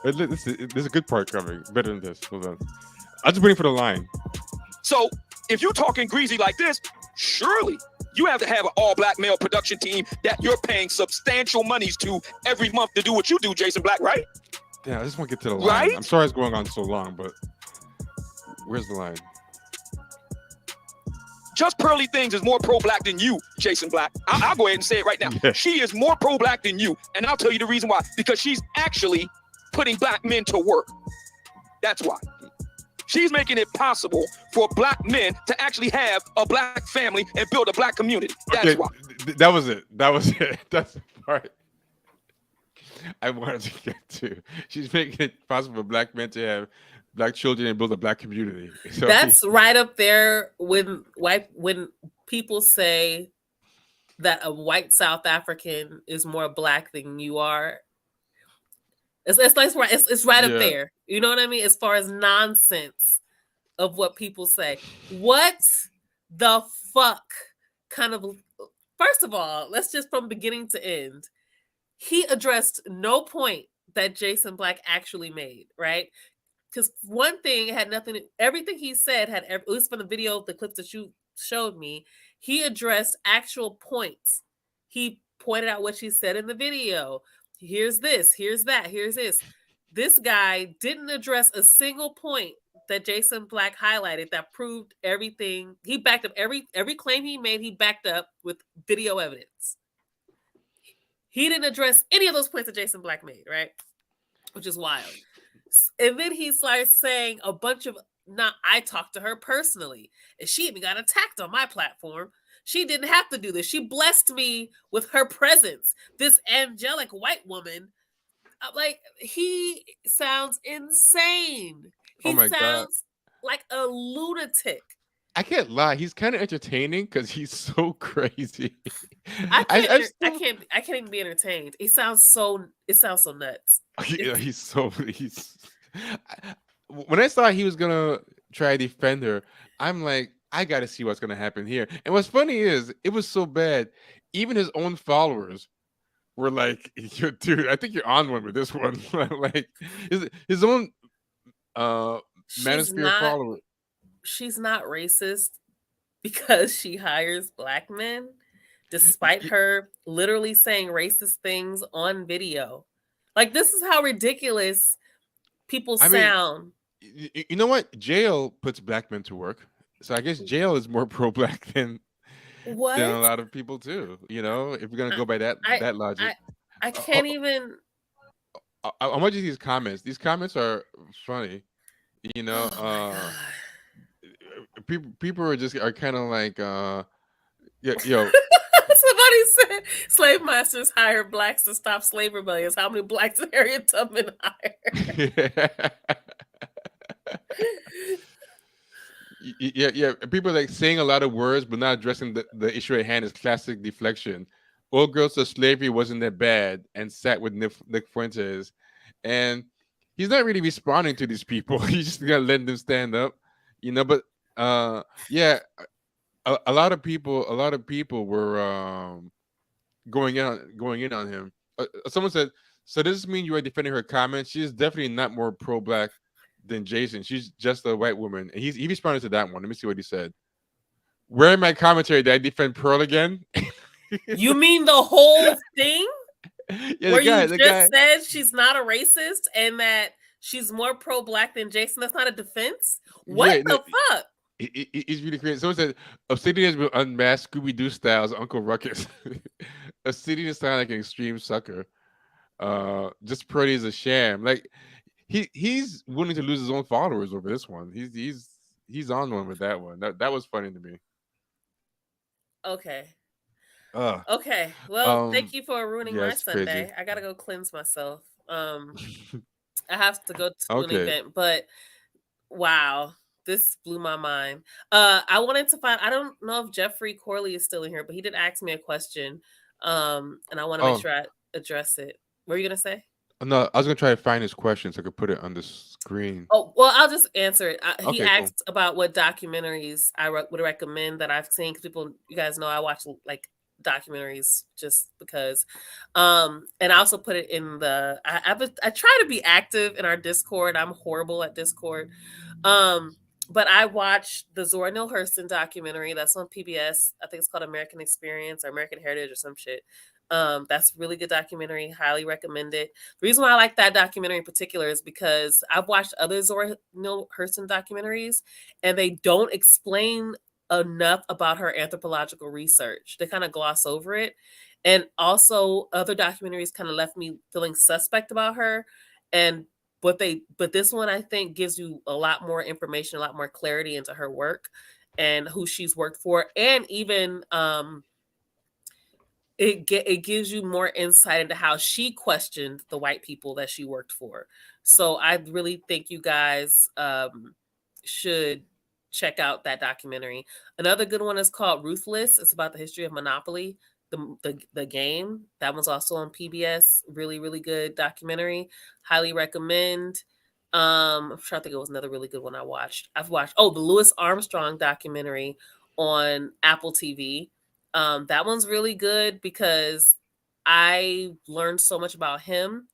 There's a good part coming. Better than this. Hold on. I'm just waiting for the line. So if you're talking greasy like this, surely you have to have an all-black male production team that you're paying substantial monies to every month to do what you do, Jason Black, right? Yeah, I just want to get to the line. Right? I'm sorry it's going on so long, but where's the line? Just Pearly Things is more pro-black than you, Jason Black. I'll go ahead and say it right now. Yeah. She is more pro-black than you, and I'll tell you the reason why. Because she's actually putting black men to work. That's why. She's making it possible for black men to actually have a black family and build a black community. That's why. That was it. That's the part I wanted to get to. She's making it possible for black men to have black children and build a black community. So that's right up there when people say that a white South African is more black than you are. It's right up there. You know what I mean? As far as nonsense of what people say. What the fuck kind of... First of all, let's just from beginning to end. He addressed no point that Jason Black actually made, right? Because one thing had nothing... Everything he said had... At least from the video, the clips that you showed me, he addressed actual points. He pointed out what she said in the video. Here's this, here's that, here's this. This guy didn't address a single point that Jason Black highlighted that proved everything. He backed up every claim he made, he backed up with video evidence. He didn't address any of those points that Jason Black made, right? Which is wild. And then he starts saying a bunch of, I talked to her personally, and she even got attacked on my platform. She didn't have to do this. She blessed me with her presence. This angelic white woman. Like, he sounds insane. He sounds like a lunatic. I can't lie. He's kind of entertaining because he's so crazy. I can't even be entertained. It sounds so nuts. When I thought he was gonna try to defend her, I'm like, I got to see what's going to happen here. And what's funny is it was so bad. Even his own followers were like, dude, I think you're on one with this one. Like his own Manosphere follower. She's not racist because she hires black men, despite her literally saying racist things on video. Like, this is how ridiculous people sound. You know what? Jail puts black men to work. So I guess jail is more pro-black than a lot of people too. You know, if we're gonna go by that logic. I can't even. I want you to see these comments. These comments are funny. You know, people are kind of like, yo. Somebody said slave masters hire blacks to stop slave rebellions. How many blacks did Harriet Tubman hire? Yeah. People like saying a lot of words, but not addressing the issue at hand is classic deflection. Old girls said slavery wasn't that bad and sat with Nick Fuentes. And he's not really responding to these people. He's just gonna let them stand up, you know. But a lot of people were going in on him. Someone said, so does this mean you are defending her comments? She is definitely not more pro-black than Jason. She's just a white woman. And he responded to that one. Let me see what he said. Where in my commentary did I defend Pearl again? You mean the whole thing? Yeah, where you just said she's not a racist and that she's more pro-black than Jason? That's not a defense? What the fuck? It's really crazy. Someone said Obsidian has been unmasked Scooby Doo style as Uncle Ruckus. Obsidian is sounding like an extreme sucker. Just Purdy is a sham. Like he's willing to lose his own followers over this one. He's on one with that one. That was funny to me. Okay. Uh, Okay. Well, thank you for ruining yeah, my it's crazy. Sunday. I gotta go cleanse myself. I have to go to an Okay. event, but wow, this blew my mind. I wanted to find. I don't know if Jeffrey Corley is still in here, but he did ask me a question. And I want to make Oh sure I address it. What were you gonna say? no, I was gonna try to find his question so I could put it on the screen. Oh, well, I'll just answer it. He Okay, cool. asked about what documentaries I would recommend that I've seen. 'Cause people, you guys know I watch like documentaries just because. And I also put it in the. I try to be active in our Discord. I'm horrible at Discord. But I watched the Zora Neale Hurston documentary that's on PBS. I think it's called American Experience or American Heritage or some shit. That's a really good documentary. Highly recommend it. The reason why I like that documentary in particular is because I've watched other Zora Neale Hurston documentaries and they don't explain enough about her anthropological research. They kind of gloss over it. And also other documentaries kind of left me feeling suspect about her. And but this one I think gives you a lot more information, a lot more clarity into her work and who she's worked for, and even it gives you more insight into how she questioned the white people that she worked for. So I really think you guys should check out that documentary. Another good one is called Ruthless. It's about the history of Monopoly, the game. That one's also on PBS. Really, really good documentary. Highly recommend. I'm trying to think it was another really good one I've watched the Louis Armstrong documentary on Apple TV. That one's really good because I learned so much about him.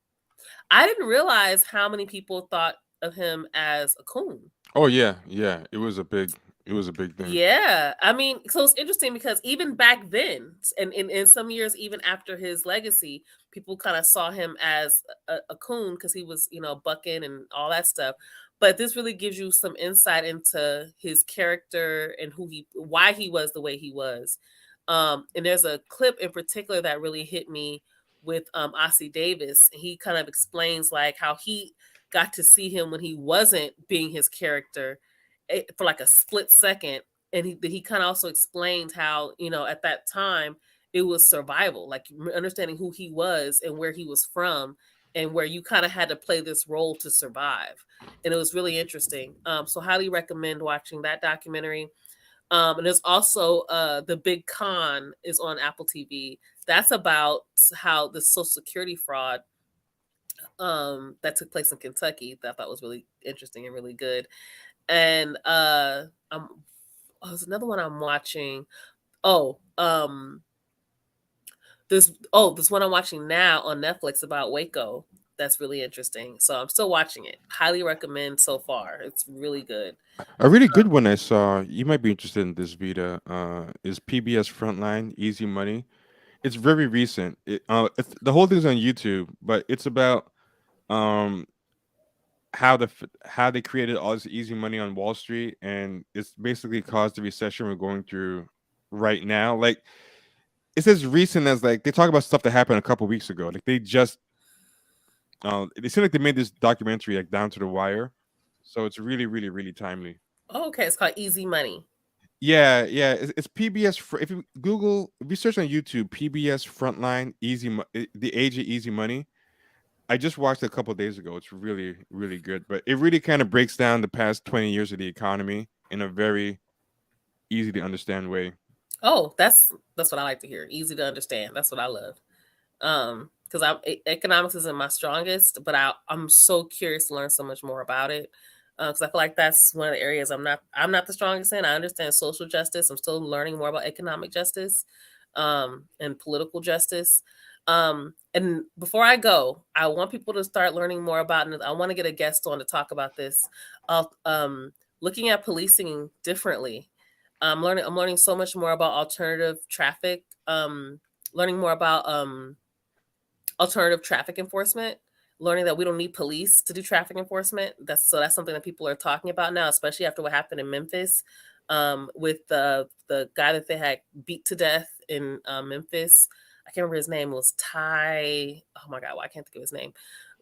I didn't realize how many people thought of him as a coon. Oh yeah, yeah. It was a big thing. Yeah. I mean, so it's interesting because even back then, and in some years, even after his legacy, people kind of saw him as a coon because he was, bucking and all that stuff. But this really gives you some insight into his character and why he was the way he was. And there's a clip in particular that really hit me with Ossie Davis. He kind of explains like how he got to see him when he wasn't being his character for like a split second. And he kind of also explained how, at that time it was survival, like understanding who he was and where he was from and where you kind of had to play this role to survive. And it was really interesting. So highly recommend watching that documentary. And there's also The Big Con is on Apple TV. That's about how the Social Security fraud that took place in Kentucky that I thought was really interesting and really good. And there's another one I'm watching. This one I'm watching now on Netflix about Waco. That's really interesting. So I'm still watching it. Highly recommend so far. It's really good. A really good one I saw. You might be interested in this, Vita. Is PBS Frontline Easy Money. It's very recent. The whole thing's on YouTube, but it's about how they created all this easy money on Wall Street, and it's basically caused the recession we're going through right now. Like it's as recent as like they talk about stuff that happened a couple weeks ago. Like they just it seemed like they made this documentary like down to the wire, so it's really, really, really timely. Oh, okay, it's called Easy Money. Yeah, yeah. It's PBS. If you search on YouTube, PBS Frontline The Age of Easy Money. I just watched it a couple of days ago. It's really, really good. But it really kind of breaks down the past 20 years of the economy in a very easy to understand way. Oh, that's what I like to hear. Easy to understand. That's what I love. Because economics isn't my strongest, but I'm so curious to learn so much more about it. Because I feel like that's one of the areas I'm not the strongest in. I understand social justice. I'm still learning more about economic justice, and political justice. And before I go, I want people to start learning more about it. I want to get a guest on to talk about this. Looking at policing differently. I'm learning so much more about alternative traffic. Learning more about alternative traffic enforcement. Learning that we don't need police to do traffic enforcement. That's something that people are talking about now, especially after what happened in Memphis. with the guy that they had beat to death in Memphis. I can't remember his name. It was Ty. Oh my God, well, I can't think of his name.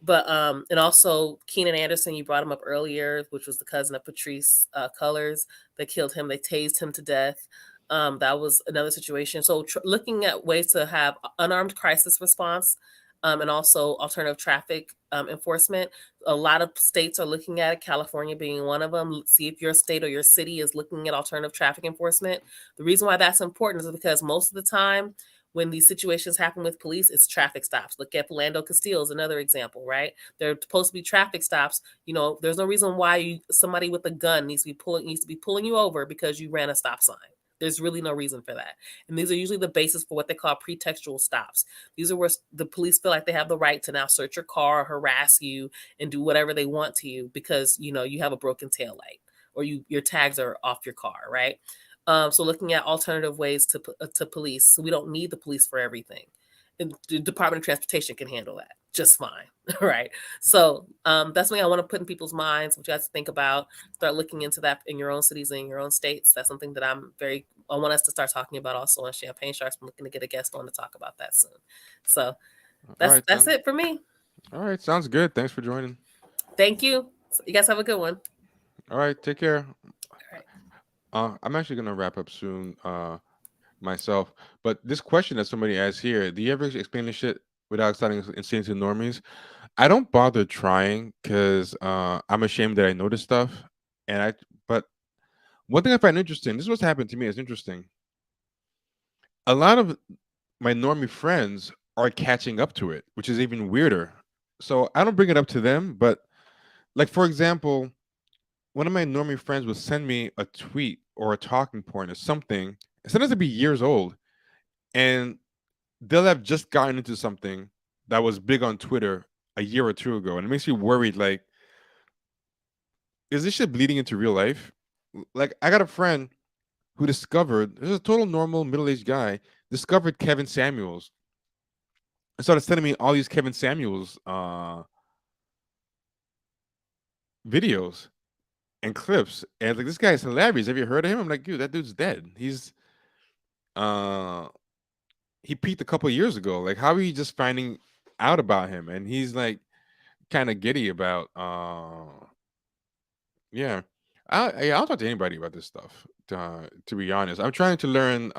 But and also Keenan Anderson, you brought him up earlier, which was the cousin of Patrice Cullors. They killed him. They tased him to death. That was another situation. So looking at ways to have unarmed crisis response and also alternative traffic enforcement. A lot of states are looking at it, California being one of them. See if your state or your city is looking at alternative traffic enforcement. The reason why that's important is because most of the time when these situations happen with police, it's traffic stops. Look at Philando Castile is another example, right? They're supposed to be traffic stops. You know, there's no reason why somebody with a gun needs to be pulling you over because you ran a stop sign. There's really no reason for that. And these are usually the basis for what they call pretextual stops. These are where the police feel like they have the right to now search your car, harass you, and do whatever they want to you because, you know, you have a broken taillight or your tags are off your car, right? So looking at alternative ways to police. So we don't need the police for everything. And the Department of Transportation can handle that just fine, right? So that's something I want to put in people's minds, which you guys think about. Start looking into that in your own cities and in your own states. That's something that I want us to start talking about also on Champagne Sharks. I'm looking to get a guest on to talk about that soon. So that's it for me. All right, sounds good. Thanks for joining. Thank you. You guys have a good one. All right, take care. All right. I'm actually gonna wrap up soon myself, but this question that somebody asked here: do you ever explain the shit without sounding insane to normies? I don't bother trying because I'm ashamed that I know this stuff, and But one thing I find interesting, this is what's happened to me. It's interesting. A lot of my normie friends are catching up to it, which is even weirder. So I don't bring it up to them, but like for example, one of my normie friends will send me a tweet or a talking point or something. Sometimes it'll be years old, and they'll have just gotten into something that was big on Twitter a year or two ago, and it makes me worried. Like, is this shit bleeding into real life? Like, I got a friend who discovered this is a total normal middle-aged guy discovered Kevin Samuels and started sending me all these Kevin Samuels videos and clips, and like, this guy is hilarious. Have you heard of him? I'm like, dude, that dude's dead. Uh he peaked a couple of years ago. Like, how are you just finding out about him? And he's like kind of giddy about yeah. I'll talk to anybody about this stuff. To be honest, I'm trying to learn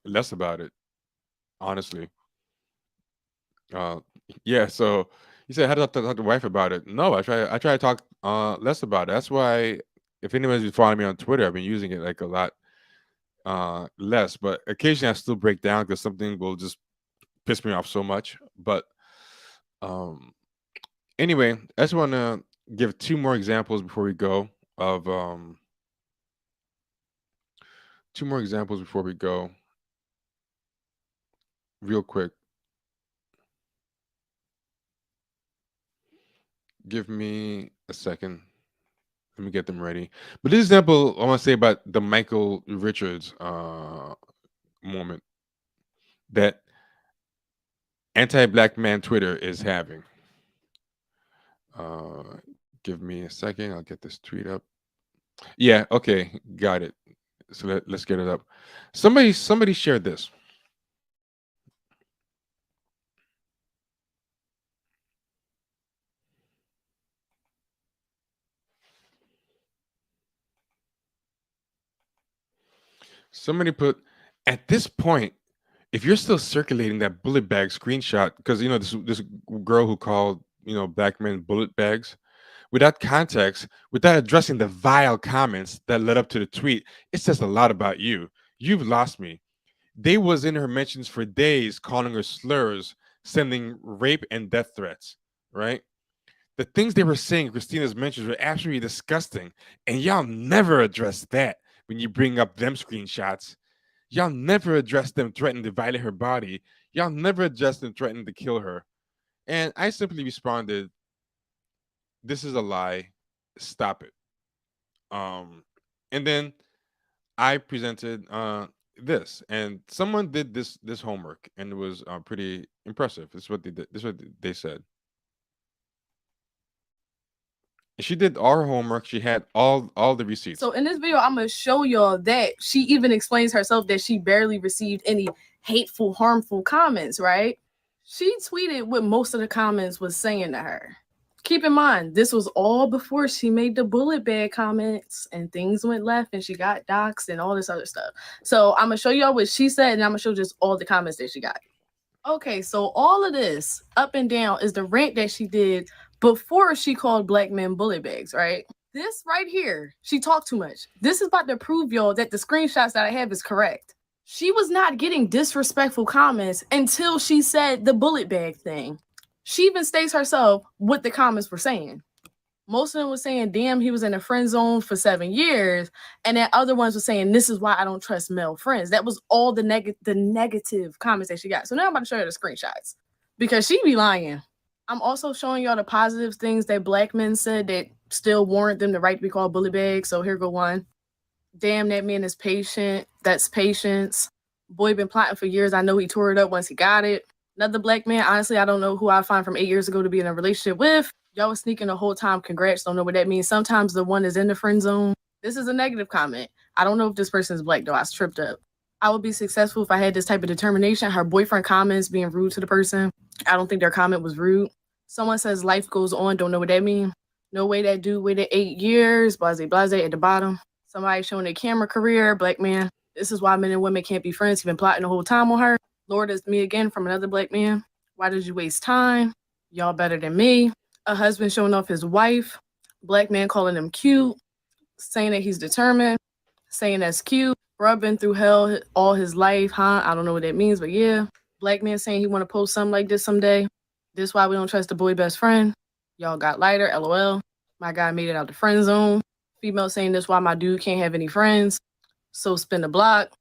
less about it. Honestly, uh, yeah. So you said how to talk to wife about it. No, I try to talk less about it. That's why if anybody's been following me on Twitter, I've been using it like a lot less. But occasionally I still break down because something will just piss me off so much. But anyway, I just want to give two more examples before we go of two more examples before we go real quick. Give me a second. Let me get them ready. But this example I want to say about the Michael Richards moment that anti-black man Twitter is having. Give me a second. I'll get this tweet up. Yeah, okay, got it. So let's get it up. Somebody shared this. Somebody put, at this point, if you're still circulating that bullet bag screenshot, because you know this girl who called black men bullet bags, without context, without addressing the vile comments that led up to the tweet, it says a lot about you. You've lost me. They was in her mentions for days, calling her slurs, sending rape and death threats. Right? The things they were saying in Christina's mentions were absolutely disgusting, and y'all never address that when you bring up them screenshots. Y'all never address them threatening to violate her body. Y'all never address them threatening to kill her. And I simply responded, "This is a lie. Stop it." And then I presented this, and someone did this homework, and it was pretty impressive. This is what they did. This is what they said. She did all her homework. She had all the receipts. So in this video, I'm gonna show y'all that she even explains herself that she barely received any hateful, harmful comments, right? She tweeted what most of the comments was saying to her. Keep in mind, this was all before she made the bullet bag comments and things went left and she got doxxed and all this other stuff. So I'm gonna show y'all what she said and I'm gonna show just all the comments that she got. Okay, so all of this up and down is the rant that she did before she called black men bullet bags, right? This right here, she talked too much. This is about to prove y'all that the screenshots that I have is correct. She was not getting disrespectful comments until she said the bullet bag thing. She even states herself what the comments were saying. Most of them were saying, damn, he was in a friend zone for 7 years. And then other ones were saying, this is why I don't trust male friends. That was all the negative comments that she got. So now I'm about to show you the screenshots because she be lying. I'm also showing y'all the positive things that black men said that still warrant them the right to be called bully bags. So here go one. Damn, that man is patient. That's patience. Boy been plotting for years. I know he tore it up once he got it. Another black man, honestly, I don't know who I find from 8 years ago to be in a relationship with. Y'all was sneaking the whole time. Congrats. Don't know what that means. Sometimes the one is in the friend zone. This is a negative comment. I don't know if this person is black, though. I was tripped up. I would be successful if I had this type of determination. Her boyfriend comments being rude to the person. I don't think their comment was rude. Someone says life goes on. Don't know what that means. No way that dude waited 8 years. Blase, blase at the bottom. Somebody showing their camera career. Black man. This is why men and women can't be friends. He's been plotting the whole time on her. Lord, it's me again from another black man. Why did you waste time? Y'all better than me. A husband showing off his wife. Black man calling him cute. Saying that he's determined. Saying that's cute. Bruh been through hell all his life, huh? I don't know what that means, but yeah. Black man saying he want to post something like this someday. This why we don't trust the boy best friend. Y'all got lighter, LOL. My guy made it out the friend zone. Female saying this why my dude can't have any friends. So spin the block.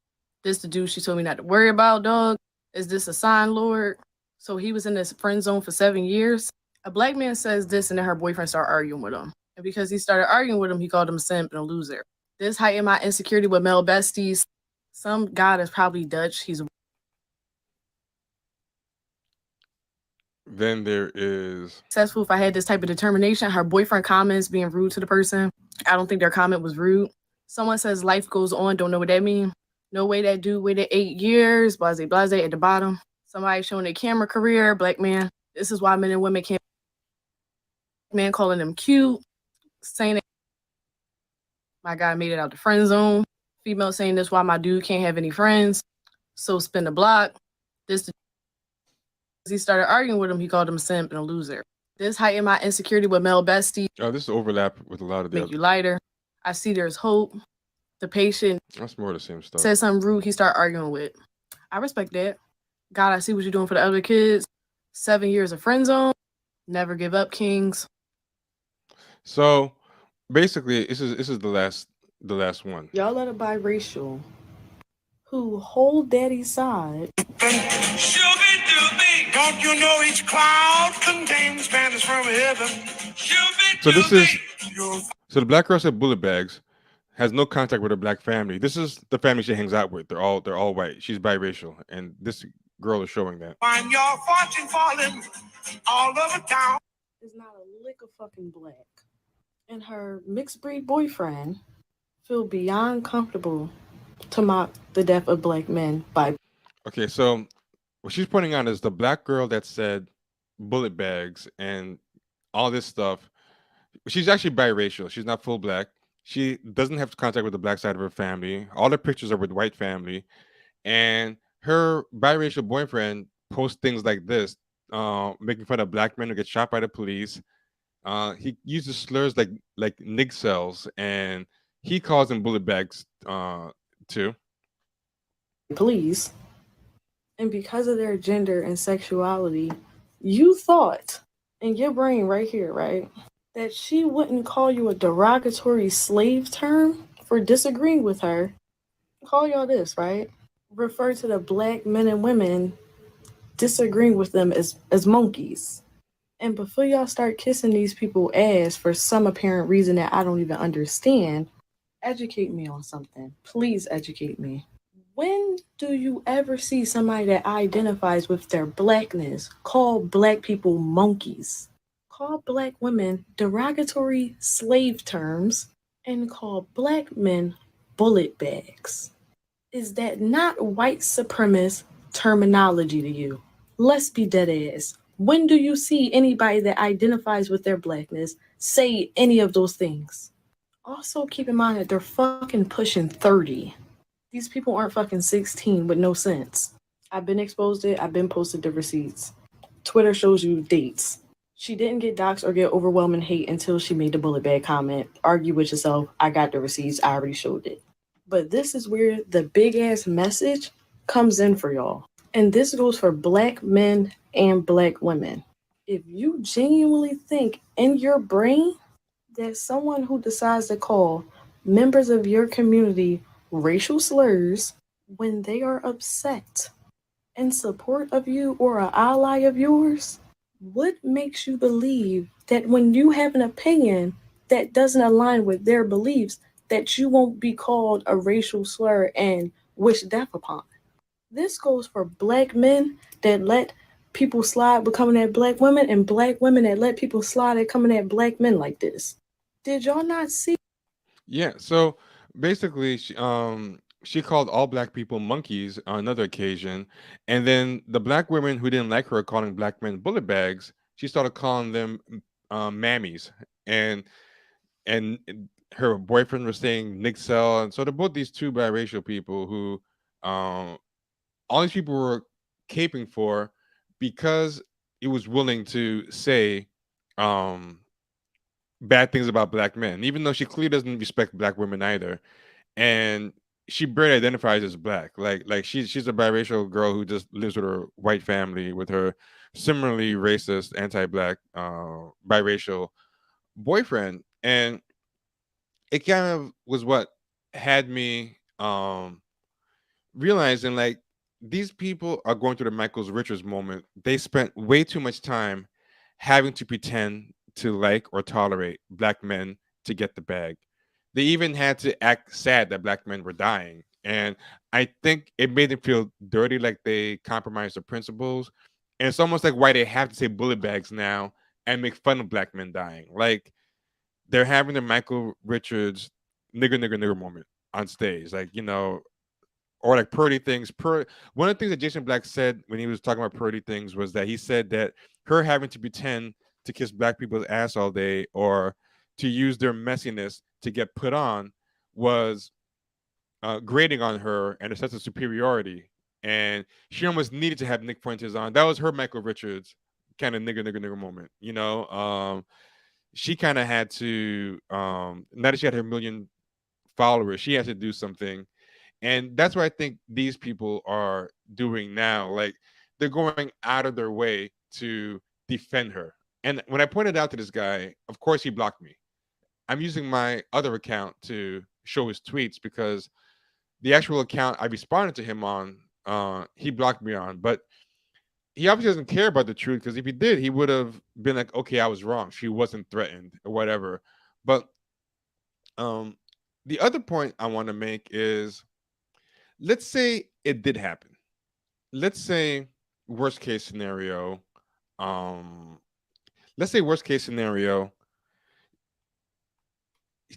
This the dude she told me not to worry about, dog. Is this a sign, Lord? So he was in this friend zone for 7 years. A black man says this and then her boyfriend started arguing with him. And because he started arguing with him, he called him a simp and a loser. This heightened my insecurity with male besties. Some guy that's probably Dutch. He's Then there is successful if I had this type of determination. Her boyfriend comments being rude to the person. I don't think their comment was rude. Someone says life goes on. Don't know what that means. No way that dude waited 8 years. Blase, blase at the bottom. Somebody showing their camera career. Black man. This is why men and women can't. Man calling him cute. Saying that my guy made it out the friend zone. Female saying this why my dude can't have any friends. So spin the block. This he started arguing with him, he called him a simp and a loser. This heightened my insecurity with male besties. oh, this overlap with a lot of the Make you lighter. I see there's hope. The patient That's more of the same stuff. said something rude, he started arguing with. I respect that. God, I see what you're doing for the other kids. 7 years of friend zone. Never give up, kings. So basically, this is the last one. Y'all let a biracial who hold daddy's side. Don't you know each cloud contains banners from heaven? So this is so the black girl said bullet bags has no contact with her black family. This is the family she hangs out with. They're all white. She's biracial, and this girl is showing that. Find your fortune falling all over town. Is not a lick of fucking black. And her mixed breed boyfriend feel beyond comfortable to mock the death of black men by. Okay, so what she's pointing out is the black girl that said bullet bags and all this stuff. She's actually biracial. She's not full black. She doesn't have contact with the black side of her family. All the pictures are with white family. And her biracial boyfriend posts things like this, making fun of black men who get shot by the police. He uses slurs like nig cells, and he calls them bullet bags too. Police. And because of their gender and sexuality, you thought in your brain right here, right, that she wouldn't call you a derogatory slave term for disagreeing with her. Call y'all this, right? Refer to the black men and women disagreeing with them as monkeys. And before y'all start kissing these people ass for some apparent reason that I don't even understand, educate me on something. Please educate me. When do you ever see somebody that identifies with their blackness call black people monkeys? call black women derogatory slave terms, and call black men bullet bags. Is that not white supremacist terminology to you? Let's be dead ass. When do you see anybody that identifies with their blackness say any of those things? Also, keep in mind that they're fucking pushing 30. These people aren't fucking 16 with no sense. I've been exposed to it. I've been posted the receipts. Twitter shows you dates. She didn't get doxxed or get overwhelming hate until she made the bullet bag comment. Argue with yourself. I got the receipts. I already showed it. But this is where the big ass message comes in for y'all. And this goes for black men and black women. If you genuinely think in your brain that someone who decides to call members of your community racial slurs when they are upset in support of you or an ally of yours, what makes you believe that when you have an opinion that doesn't align with their beliefs, that you won't be called a racial slur and wished death upon? This goes for black men that let people slide with coming at black women, and black women that let people slide at coming at black men like this. Did y'all not see? Yeah. So basically, she called all black people monkeys on another occasion, and then the black women who didn't like her calling black men bullet bags, she started calling them mammies, and and her boyfriend was saying Nick Cell, and so they're both these two biracial people who all these people were caping for because it was willing to say um bad things about black men, even though she clearly doesn't respect black women either. And she barely identifies as black. Like she's a biracial girl who just lives with her white family with her similarly racist, anti-black, biracial boyfriend. And it kind of was what had me realizing like these people are going through the Michael Richards moment. They spent way too much time having to pretend to like or tolerate black men to get the bag. They even had to act sad that black men were dying. And I think it made them feel dirty, like they compromised their principles. And it's almost like why they have to say bullet bags now and make fun of black men dying. Like they're having the Michael Richards nigger moment on stage. Like, or like Pearly Things. One of the things that Jason Black said when he was talking about Pearly Things was that he said that her having to pretend to kiss black people's ass all day or to use their messiness to get put on was grating on her and a sense of superiority. And she almost needed to have Nick Fuentes on. That was her Michael Richards kind of nigger moment, she kind of had to, now that she had her million followers, she had to do something. And that's what I think these people are doing now. Like they're going out of their way to defend her. And when I pointed out to this guy, of course he blocked me. I'm using my other account to show his tweets because the actual account I responded to him on, he blocked me on. But he obviously doesn't care about the truth because if he did, he would have been like, okay, I was wrong. She wasn't threatened or whatever. But the other point I want to make is, let's say it did happen. Let's say worst case scenario. Let's say worst case scenario.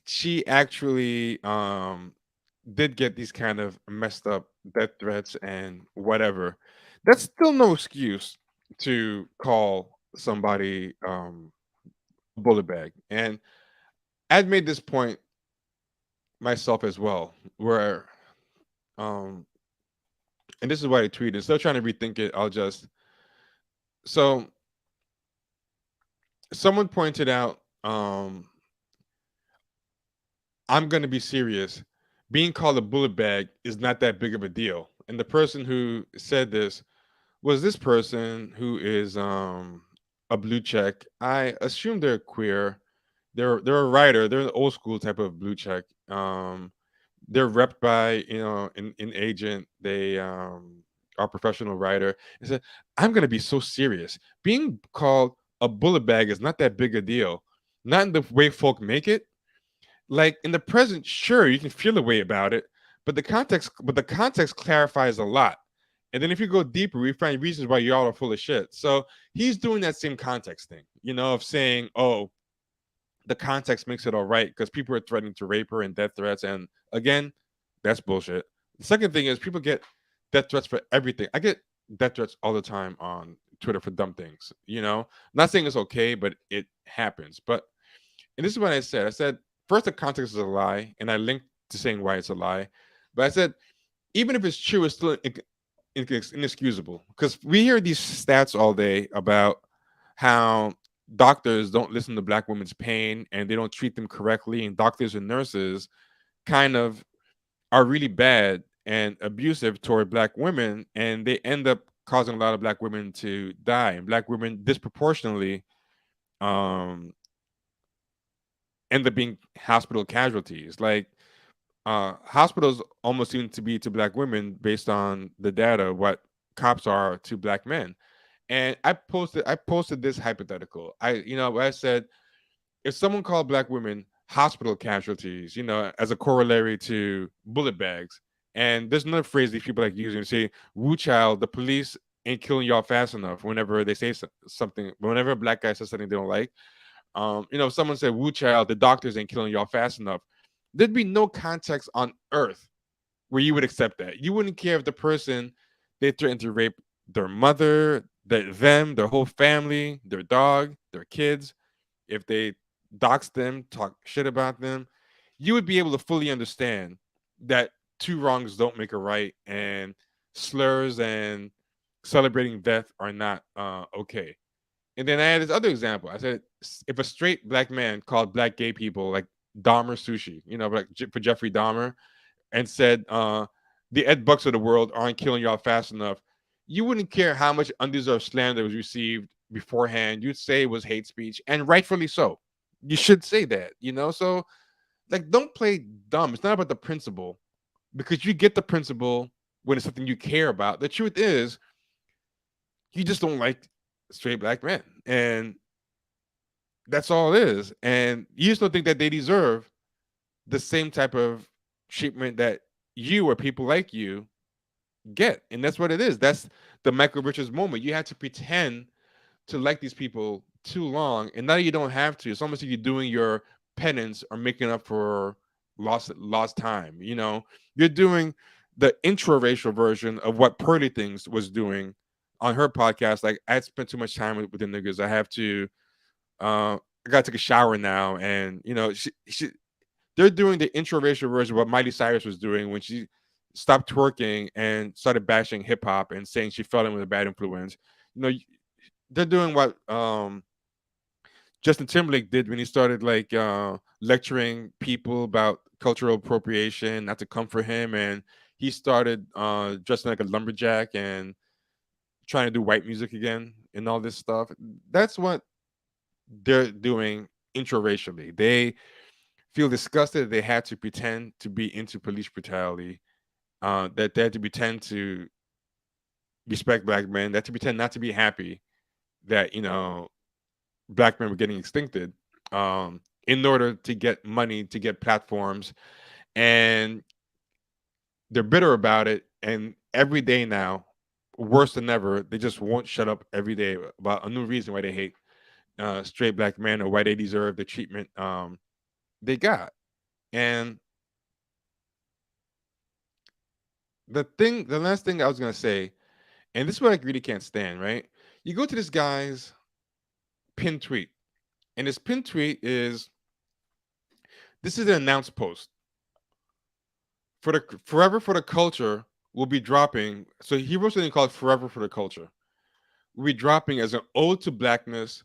She actually did get these kind of messed up death threats and whatever. That's still no excuse to call somebody a bullet bag. And I've made this point myself as well, where and this is why I tweeted. Still trying to rethink it. So someone pointed out, I'm gonna be serious. Being called a bullet bag is not that big of a deal. And the person who said this was this person who is a blue check. I assume they're queer. They're a writer. They're an old school type of blue check. They're repped by an agent. They are a professional writer. And said, I'm gonna be so serious. Being called a bullet bag is not that big a deal. Not in the way folk make it. Like in the present, sure, you can feel a way about it, but the context clarifies a lot. And then if you go deeper, we find reasons why y'all are full of shit. So he's doing that same context thing, of saying, oh, the context makes it all right because people are threatening to rape her and death threats. And again, that's bullshit. The second thing is people get death threats for everything. I get death threats all the time on Twitter for dumb things. Not saying it's okay, but it happens. And this is what I said. I said, first, the context is a lie, and I linked to saying why it's a lie. But I said, even if it's true, it's still inexcusable because we hear these stats all day about how doctors don't listen to black women's pain and they don't treat them correctly, and doctors and nurses kind of are really bad and abusive toward black women, and they end up causing a lot of black women to die, and black women disproportionately um end up being hospital casualties. Like hospitals almost seem to be to black women based on the data what cops are to black men. And I posted this hypothetical. I said, if someone called black women hospital casualties, as a corollary to bullet bags, and there's another phrase these people like using, say, "Woo child, the police ain't killing y'all fast enough." Whenever they say something, whenever a black guy says something they don't like, if someone said, "Woo child, the doctors ain't killing y'all fast enough," there'd be no context on earth where you would accept that. You wouldn't care if the person they threatened to rape their mother, their whole family, their dog, their kids, if they dox them, talk shit about them. You would be able to fully understand that two wrongs don't make a right, and slurs and celebrating death are not okay. And then I had this other example. I said, if a straight black man called black gay people like Dahmer sushi, like for Jeffrey Dahmer, and said, the Ed Bucks of the world aren't killing y'all fast enough, you wouldn't care how much undeserved slander was received beforehand. You'd say it was hate speech, and rightfully so. You should say that. So, like, don't play dumb. It's not about the principle, because you get the principle when it's something you care about. The truth is, you just don't like straight black men, and that's all it is. And you just don't think that they deserve the same type of treatment that you or people like you get. And that's what it is. That's the Michael Richards moment. You had to pretend to like these people too long, and now you don't have to. It's almost like you're doing your penance or making up for lost time. You're doing the intra-racial version of what Pearly Things was doing on her podcast. Like, I spent too much time with the niggas. I have to I gotta take a shower now. And they're doing the intra-racial version of what Miley Cyrus was doing when she stopped twerking and started bashing hip hop and saying she fell in with a bad influence. They're doing what Justin Timberlake did when he started like lecturing people about cultural appropriation, not to come for him, and he started dressing like a lumberjack and trying to do white music again and all this stuff. That's what they're doing intraracially. They feel disgusted they had to pretend to be into police brutality, that they had to pretend to respect black men, that to pretend not to be happy that black men were getting extincted, in order to get money, to get platforms, and they're bitter about it. And every day now, worse than ever, they just won't shut up every day about a new reason why they hate straight black men or why they deserve the treatment they got. And the last thing I was gonna say, and this is what I really can't stand, right? You go to this guy's pinned tweet, and his pinned tweet is this is an announced post for the Forever for the Culture will be dropping. So he wrote something called Forever for the Culture. Will be dropping as an ode to blackness,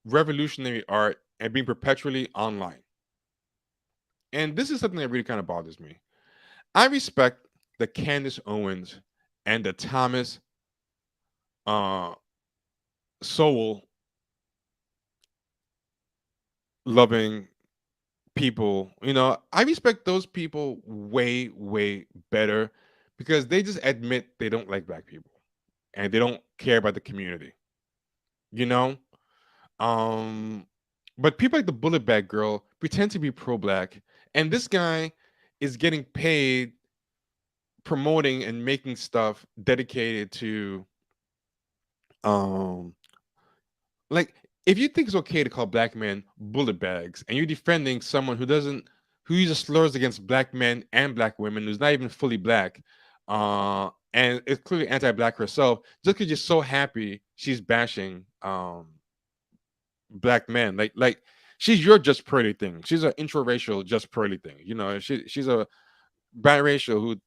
revolutionary art, and being perpetually online. And this is something that really kind of bothers me. I respect the Candace Owens and the Thomas Sowell loving people. I respect those people way, way better because they just admit they don't like black people and they don't care about the community. You know? But people like the Bullet Bag Girl pretend to be pro-black, and this guy is getting paid promoting and making stuff dedicated to um like if you think it's okay to call black men bullet bags and you're defending someone who uses slurs against black men and black women who's not even fully black, and it's clearly anti-black herself, just because you're so happy she's bashing black men, like she's your Just Pearly Thing. She's an intraracial Just Pearly Thing. You know, she's a biracial who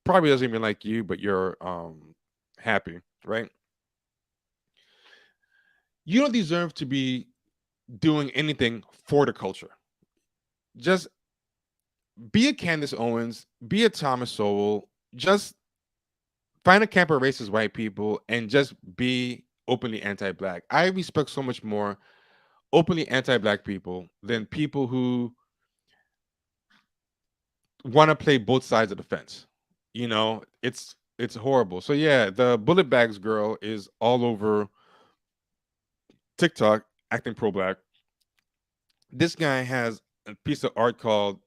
probably doesn't even like you, but you're happy, right? You don't deserve to be doing anything for the culture. Just be a Candace Owens, be a Thomas Sowell, just find a camp of racist white people and just be openly anti-black. I respect so much more openly anti-black people than people who want to play both sides of the fence. You know, it's horrible. So yeah, the bullet bags girl is all over TikTok acting pro-black. This guy has a piece of art called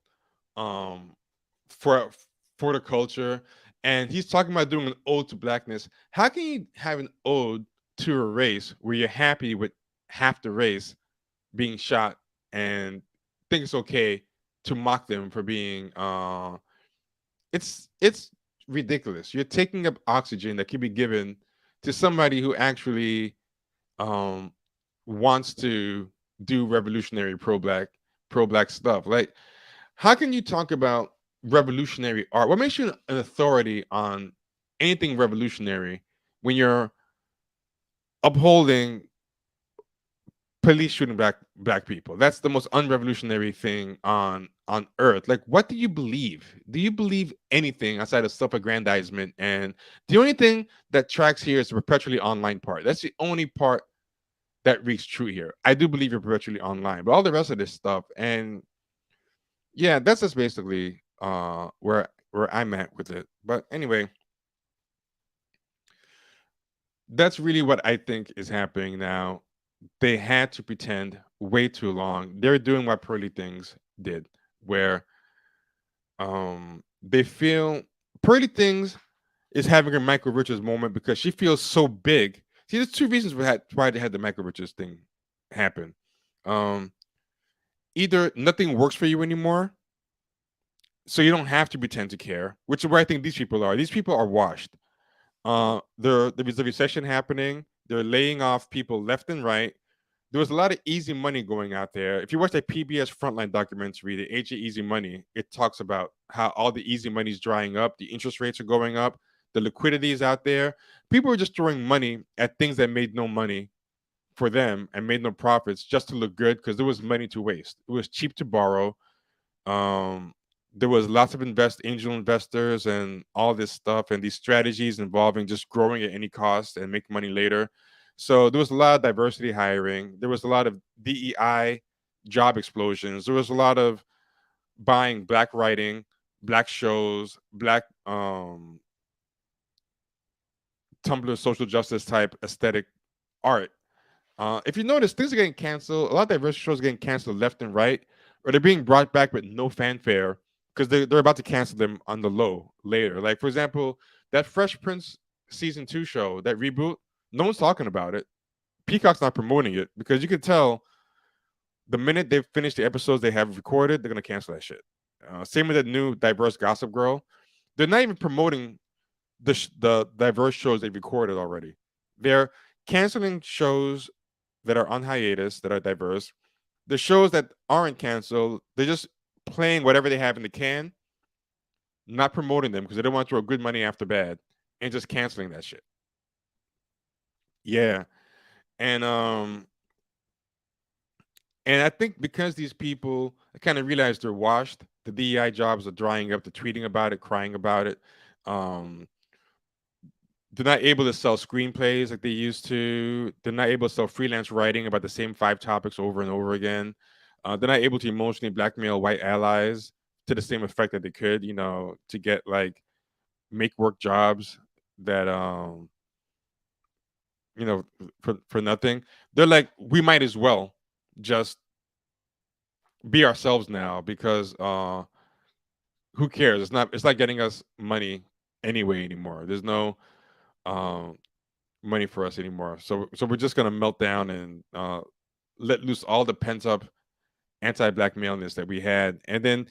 um for for the culture, and he's talking about doing an ode to blackness. How can you have an ode to a race where you're happy with half the race being shot and think it's okay to mock them for being it's ridiculous. You're taking up oxygen that could be given to somebody who actually um wants to do revolutionary pro-black stuff. Like, how can you talk about revolutionary art? What makes you an authority on anything revolutionary when you're upholding police shooting black people? That's the most unrevolutionary thing on earth. Like, what do you believe? Do you believe anything outside of self-aggrandizement? And the only thing that tracks here is the perpetually online part. That's the only part that reads true here. I do believe you're perpetually online, but all the rest of this stuff, and yeah, that's just basically where I'm at with it. But anyway, that's really what I think is happening now. They had to pretend way too long. They're doing what Pearly Things did, where they feel Pearly Things is having a Michael Richards moment because she feels so big. See, there's two reasons why they had the Michael Richards thing happen. Um, Either nothing works for you anymore, so you don't have to pretend to care, which is where I think these people are. These people are washed. There's a recession happening. They're laying off people left and right. There was a lot of easy money going out there. If you watch that PBS Frontline documentary, the Age of Easy Money, it talks about how all the easy money is drying up, the interest rates are going up, the liquidity is out there. People are just throwing money at things that made no money for them and made no profits just to look good because there was money to waste. It was cheap to borrow. Um, there was lots of angel investors and all this stuff and these strategies involving just growing at any cost and make money later. So there was a lot of diversity hiring. There was a lot of DEI job explosions. There was a lot of buying black writing, black shows, black Tumblr social justice type aesthetic art. If you notice, things are getting canceled. A lot of diverse shows are getting canceled left and right, or they're being brought back with no fanfare because they're about to cancel them on the low later. Like, for example, that Fresh Prince season 2 show, that reboot, no one's talking about it. Peacock's not promoting it because you can tell the minute they've finished the episodes they have recorded, they're gonna cancel that shit. Same with the new diverse Gossip Girl. They're not even promoting the diverse shows they recorded already. They're canceling shows that are on hiatus that are diverse. The shows that aren't canceled, they're just playing whatever they have in the can, not promoting them because they don't want to throw good money after bad, and just canceling that shit. Yeah, and I think because these people kind of realize they're washed, the DEI jobs are drying up. They're tweeting about it, crying about it. Um, they're not able to sell screenplays like they used to. They're not able to sell freelance writing about the same 5 topics over and over again. They're not able to emotionally blackmail white allies to the same effect that they could, to get like make work jobs that for nothing. They're like, we might as well just be ourselves now because who cares? It's not getting us money anyway anymore. There's no um money for us anymore. So we're just gonna melt down and let loose all the pent up anti-black maleness that we had. And then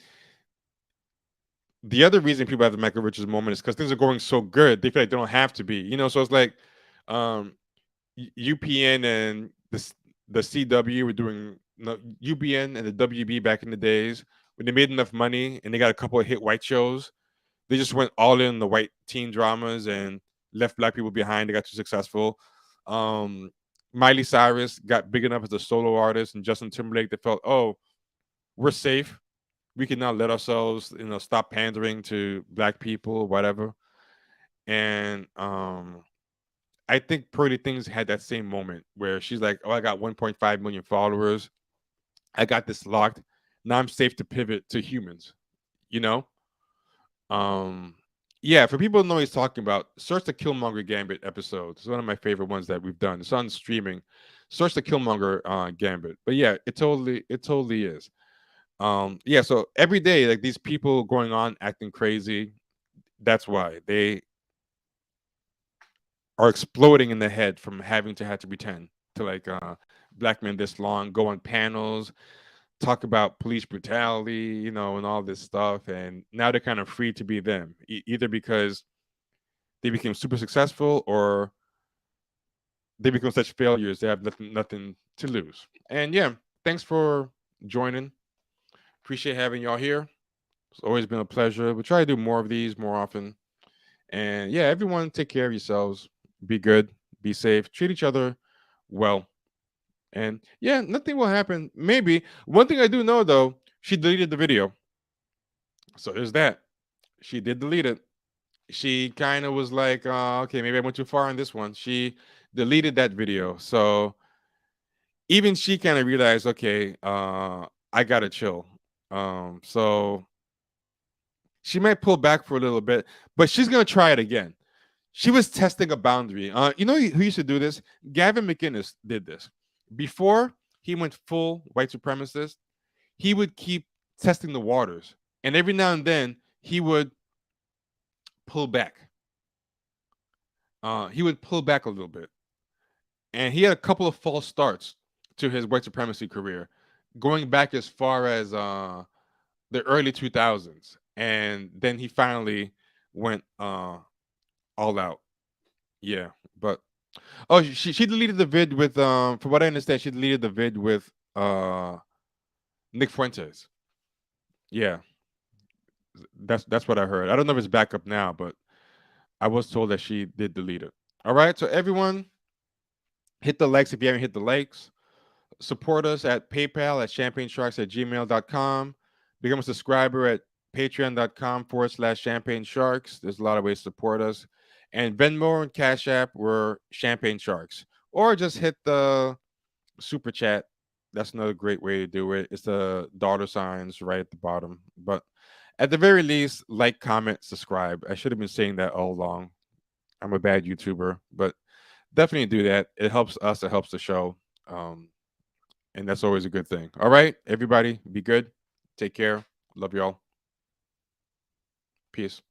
the other reason people have the Michael Richards moment is because things are going so good, they feel like they don't have to be. So it's like um UPN and the CW were doing, no, UBN and the WB back in the days when they made enough money and they got a couple of hit white shows. They just went all in the white teen dramas and left black people behind. They got too successful. Um, Miley Cyrus got big enough as a solo artist, and Justin Timberlake, they felt, oh, we're safe. We can now let ourselves, stop pandering to black people, whatever. And I think Pearly Things had that same moment where she's like, oh, I got 1.5 million followers. I got this locked. Now I'm safe to pivot to humans, you know? Yeah, for people who know what he's talking about, search the Killmonger Gambit episode. It's one of my favorite ones that we've done. It's on streaming. Search the Killmonger Gambit. But yeah, it totally is. Yeah, so every day, like these people going on acting crazy, that's why they are exploding in the head from having to have to pretend to like black men this long, go on panels, talk about police brutality, and all this stuff. And now they're kind of free to be them, either because they became super successful or they become such failures they have nothing to lose. And yeah, thanks for joining. Appreciate having y'all here. It's always been a pleasure. We'll try to do more of these more often. And yeah, everyone take care of yourselves. Be good, be safe, treat each other well. And yeah, nothing will happen. Maybe. One thing I do know though, she deleted the video. So there's that. She did delete it. She kind of was like, okay, maybe I went too far on this one. She deleted that video. So even she kind of realized, okay, I gotta chill. So she might pull back for a little bit, but she's gonna try it again. She was testing a boundary. You know who used to do this? Gavin McInnes did this. Before he went full white supremacist, he would keep testing the waters. And every now and then he would pull back. He would pull back a little bit. And he had a couple of false starts to his white supremacy career, going back as far as the early 2000s. And then he finally went all out. Yeah. But oh, she deleted the vid with from what I understand, she deleted the vid with Nick Fuentes. Yeah. That's what I heard. I don't know if it's back up now, but I was told that she did delete it. All right. So everyone, hit the likes if you haven't hit the likes. Support us at PayPal at champagnesharks@gmail.com. Become a subscriber at patreon.com/champagnesharks. There's a lot of ways to support us. And Venmo and Cash App were Champagne Sharks. Or just hit the super chat. That's another great way to do it. It's the dollar signs right at the bottom. But at the very least, like, comment, subscribe. I should have been saying that all along. I'm a bad YouTuber, but definitely do that. It helps us. It helps the show. And that's always a good thing. All right, everybody, be good. Take care. Love y'all. Peace.